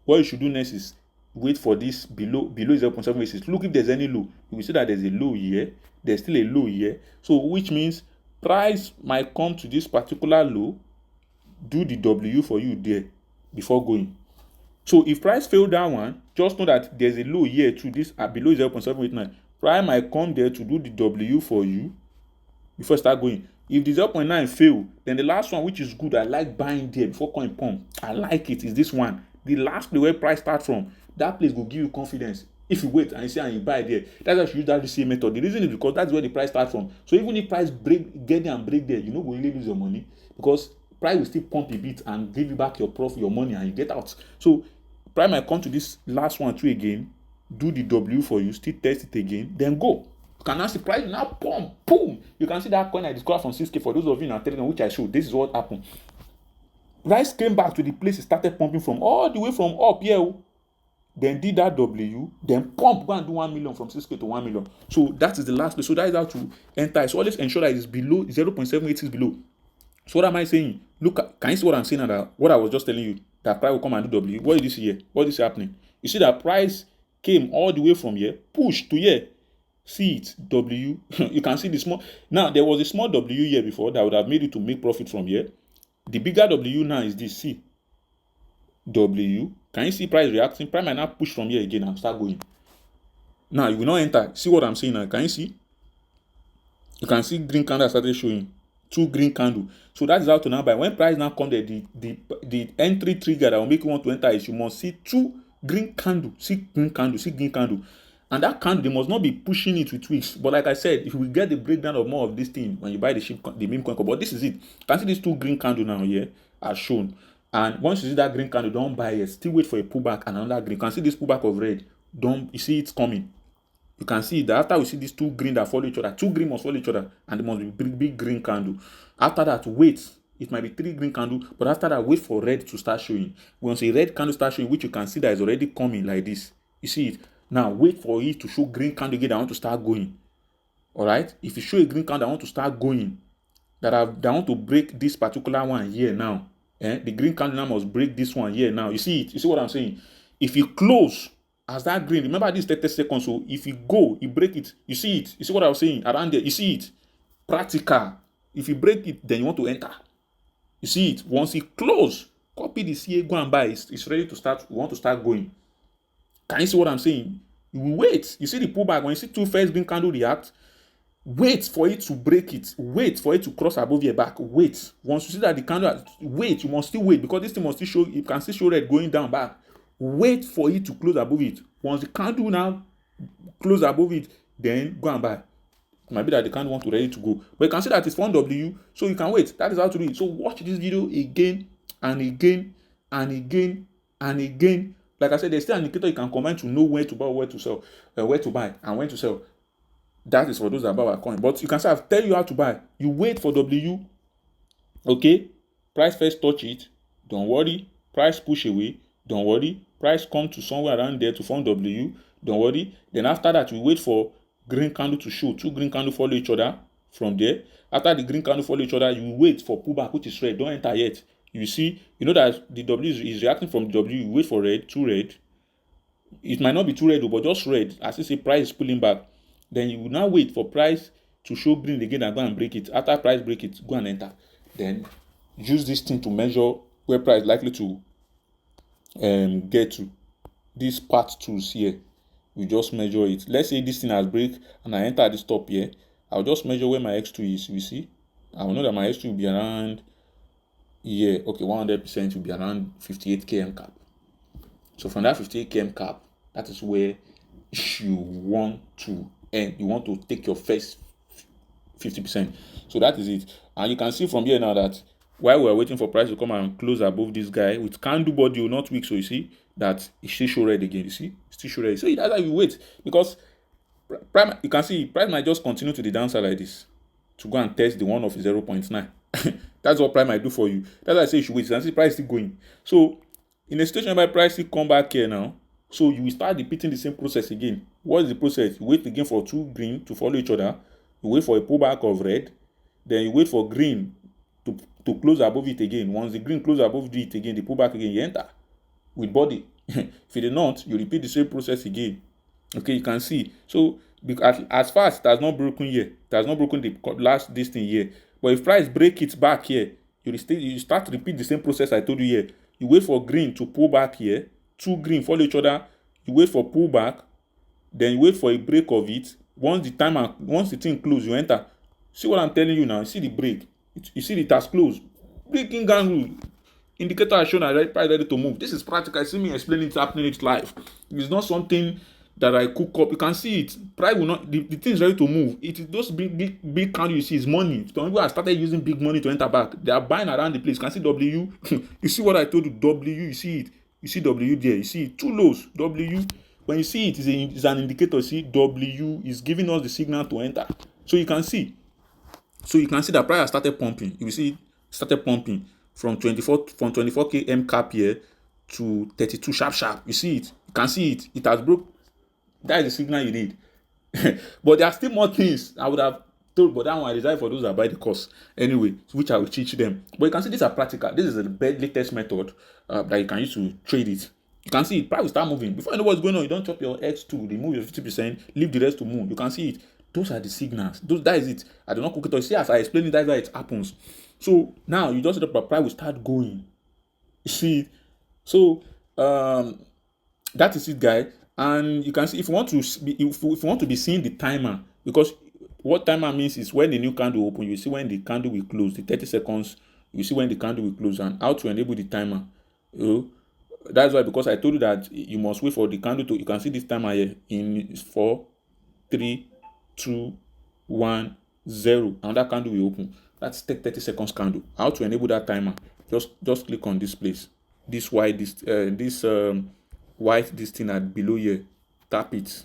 What you should do next is wait for this below 0.786. Look if there's any low. You will see that there's a low here. There's still a low here. So which means price might come to this particular low, do the W for you there before going. So if price fail that one, just know that there's a low here to this below 0.789. Price might come there to do the W for you before you start going. If the 0.9 fail, then the last one, which is good, I like buying there before coin pump. I like it, is this one. The last place where price start from, that place will give you confidence. If you wait and you say and you buy there, that's why you should use that RCA method. The reason is because that's where the price starts from. So even if price get there and break there, you know, will really lose your money because price will still pump a bit and give you back your profit, your money, and you get out. So price might come to this last one too again, do the W for you, still test it again, then go. You can now see price now pump, boom. You can see that coin I described from 6K for those of you in our Telegram, which I showed. This is what happened. Price came back to the place it started pumping from, all the way from up here. Then did that W, then pump, go and do 1 million from 6K to 1 million. So that is the last place. So that is how to enter. So always ensure that it's below 0.786 below. So what am I saying? Look, can you see what I'm saying? That what I was just telling you, that price will come and do W. What did you see here? What is happening? You see that price came all the way from here, push to here. See it, W. You can see the small. Now there was a small W here before that would have made it to make profit from here. The bigger W now is this. See, W. Can you see price reacting? Price might now push from here again and start going. Now you will not enter. See what I'm saying now? Can you see? You can see green candle started showing. 2 green candle. So that is how to now buy. When price now come there, the entry trigger that will make you want to enter is you must see 2 green candle. See green candle. See green candle. And that candle, they must not be pushing it with wicks. But like I said, if we get the breakdown of more of this thing when you buy the meme coin, but this is it. You can see these 2 green candle now here as shown. And once you see that green candle, don't buy it. Still wait for a pullback and another green. You can see this pullback of red. You see it's coming. You can see that after we see these 2 green that follow each other, 2 green must follow each other, and there must be big green candle. After that, wait. It might be 3 green candle, but after that, wait for red to start showing. Once a red candle starts showing, which you can see that is already coming like this. You see it? Now wait for it to show green candle again. I want to start going. All right. If you show a green candle, I want to start going. That I want to break this particular one here now. The green candle now must break this one here now. You see it? You see what I'm saying? If you close as that green, remember this 30 seconds. So if you go, you break it. You see it? You see what I was saying? Around there, you see it? Practical. If you break it, then you want to enter. You see it? Once it close, copy the CA, go and buy. It's ready to start. You want to start going. Can you see what I'm saying? You will wait. You see the pullback. When you see 2 first green candle react, wait for it to break it. Wait for it to cross above your back. Wait. Once you see that the candle, wait. You must still wait because this thing must still show. You can still show red going down back. Wait for it to close above it. Once the candle now close above it, then go and buy. It might be that the candle want to ready to go, but you can see that it's 1W, so you can wait. That is how to do it. So watch this video again and again and again and again. Like I said, there's still an indicator you can combine to know where to buy, where to sell, where to buy and when to sell. That is for those that buy our coin. But you can say I've tell you how to buy. You wait for W. Okay, price first touch it. Don't worry. Price push away. Don't worry. Price come to somewhere around there to form W. Don't worry. Then after that, we wait for green candle to show. 2 green candle follow each other from there. After the green candle follow each other, you wait for pullback, which is red. Don't enter yet. You see, you know that the W is reacting from W. You wait for red, 2 red. It might not be 2 red, but just red. As you see, price is pulling back. Then you will now wait for price to show green again and go and break it. After price break it, go and enter. Then use this thing to measure where price is likely to get to. These part tools here, we just measure it. Let's say this thing has break and I enter this top here. I'll just measure where my X2 is. You see, I will know that my X2 will be around here. Okay, 100% will be around 58 km cap. So from that 58 km cap, that is where you want to end. You want to take your first 50%. So that is it. And you can see from here now that while we're waiting for price to come and close above this guy with candle body, not weak. So you see that it still show red again. You see, still show red. So that's why we wait, because you can see price might just continue to the downside like this to go and test the one of 0.9. That's what price might do for you. That's why I say you should wait. You can see price still going. So in a situation where price still come back here now, so you will start repeating the same process again. What is the process? You wait again for two green to follow each other. You wait for a pullback of red. Then you wait for green to close above it again. Once the green close above it again, the pullback again, you enter with body. If you did not, you repeat the same process again. Okay, you can see. So as far as it has not broken here, it has not broken the last this thing here. But if price break it back here, you start to repeat the same process I told you here. You wait for green to pull back here. Two green follow each other. You wait for pullback. Then you wait for a break of it. Once the thing close, you enter. See what I'm telling you now? You see the break. You see it has closed. Breaking gangrel. Indicator has shown that price ready to move. This is practical. See me explaining it happening. It's live. It's not something that I cook up. You can see it. Price will not. The thing is ready to move. It is those big candle you see is money. Some people have started using big money to enter back. They are buying around the place. You can see W. You see what I told you? W. You see it. You see W there. You see it. Two lows. W. When you see it, it's an indicator. See W is giving us the signal to enter. So you can see. So you can see that price has started pumping. You see it started pumping from 24k M cap here to 32 sharp. You see it. You can see it. It has broke. That is the signal you need. But there are still more things I would have told, but that one I reserve for those that buy the course anyway, which I will teach them. But you can see these are practical. This is the latest method that you can use to trade it. You can see it. Price will start moving. Before you know what's going on, you don't chop your X2, remove your 50%, leave the rest to move. You can see it. Those are the signals. That is it. I do not cook it up. See, as I explain it, that's why it happens. So now you just see the price will start going. You see, so that is it, guys. And you can see if you want to be seeing the timer, because what timer means is when the new candle open, you see when the candle will close, the 30 seconds, you see when the candle will close, and how to enable the timer. That's why, because I told you that you must wait for the candle to. You can see this timer here in 4, 3, 2, 1, 0. Another candle will open. That's 30 seconds candle. How to enable that timer? Just click on this place. This white this thing at below here. Tap it.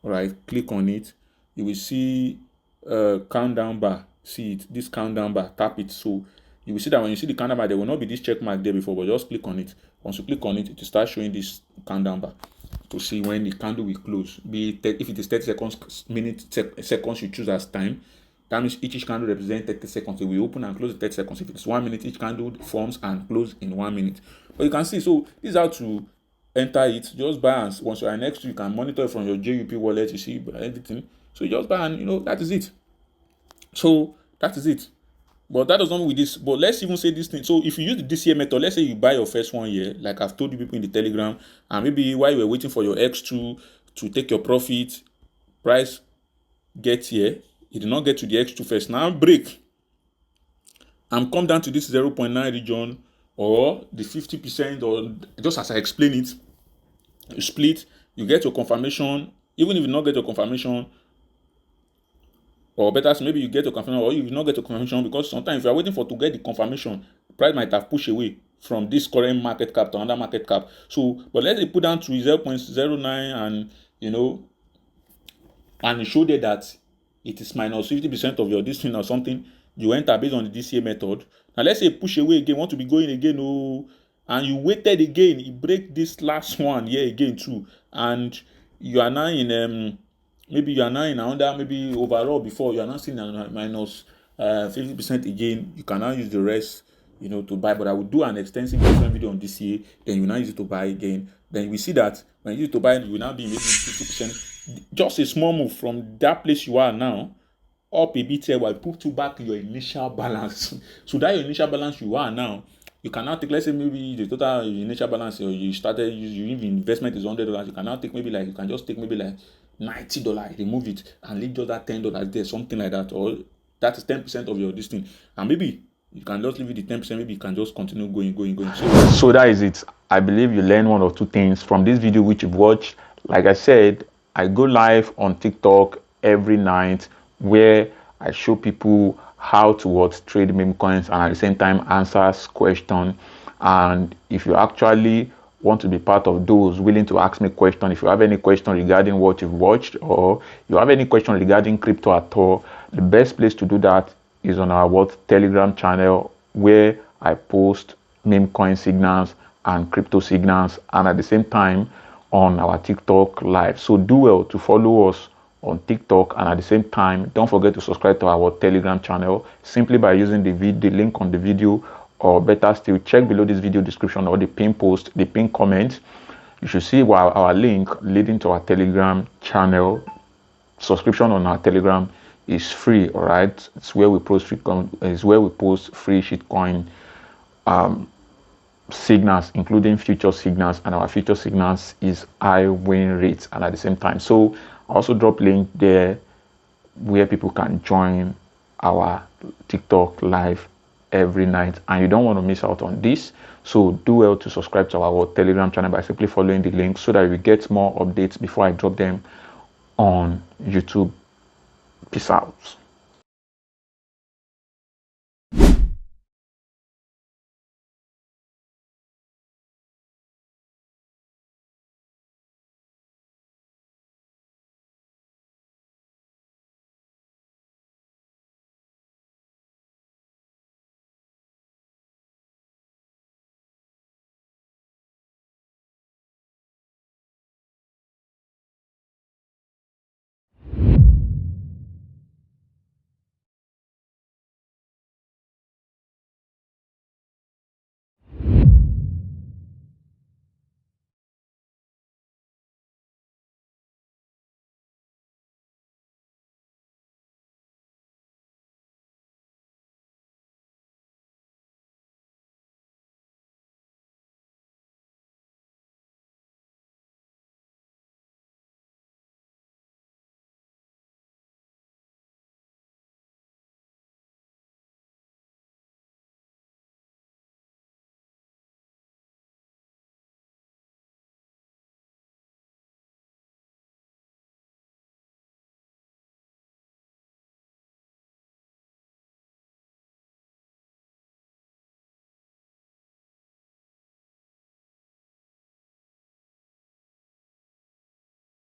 All right. Click on it. You will see countdown bar. See it. This countdown bar. Tap it. So you will see that when you see the countdown bar, there will not be this check mark there before, but just click on it. Once you click on it, it will start showing this countdown bar to see when the candle will close. If it is 30 seconds, seconds you choose as time. That means each candle represents 30 seconds. It will open and close in 30 seconds. If it's 1 minute, each candle forms and close in 1 minute. But you can see, so this is how to enter it. Just buy, and once you are next to, you can monitor it from your JUP wallet. You see everything. So you just buy, and that is it. So that is it. But that does not mean with this. But let's even say this thing. So if you use the DCA method, let's say you buy your first 1 year, like I've told you people in the Telegram, and maybe while you were waiting for your X2 to take your profit, price gets here. It did not get to the X2 first. Now break and come down to this 0.9 region or the 50%, or just as I explain it, you split, you get your confirmation. Even if you not get your confirmation, or better, so maybe you get your confirmation, or you will not get your confirmation, because sometimes if you are waiting to get the confirmation, price might have pushed away from this current market cap to another market cap. So, but let's say put down to 0.09 and and it showed there that it is minus 50% of your this thing or something, you enter based on the DCA method. Now let's say push away again, want to be going again, and you waited again, you break this last one here again too, and you are now in maybe you are now in another, maybe overall before you are now seeing minus 50% again. You can now use the rest to buy, but I will do an extensive different video on DCA. Then you now use it to buy again. Then we see that when you use it to buy, you will now be making 50%. Just a small move from that place you are now up a bit here will put you back your initial balance. So that your initial balance you are now, you can now take, let's say maybe the total initial balance, or you started, you investment is $100. You can now take maybe you can just take maybe $90, remove it and leave just that $10 there, something like that, or that is 10% of your this thing, and maybe you can just leave it the 10%. Maybe you can just continue going. So that is it. I believe you learn one or two things from this video which you've watched. Like I said, I go live on TikTok every night where I show people how to trade meme coins, and at the same time answers questions. And if you actually want to be part of those willing to ask me questions, if you have any question regarding what you've watched, or you have any question regarding crypto at all, the best place to do that is on our Telegram channel, where I post meme coin signals and crypto signals, and at the same time on our TikTok live. So do well to follow us on TikTok, and at the same time don't forget to subscribe to our Telegram channel simply by using the link on the video, or better still, check below this video description or the pinned post, the pinned comment. You should see our link leading to our Telegram channel. Subscription on our Telegram is free. All right, it's where we post free shitcoin signals, including future signals, and our future signals is high win rates. And at the same time, so I also drop link there where people can join our TikTok live every night, and you don't want to miss out on this. So do well to subscribe to our Telegram channel by simply following the link, so that you get more updates before I drop them on YouTube. Peace out.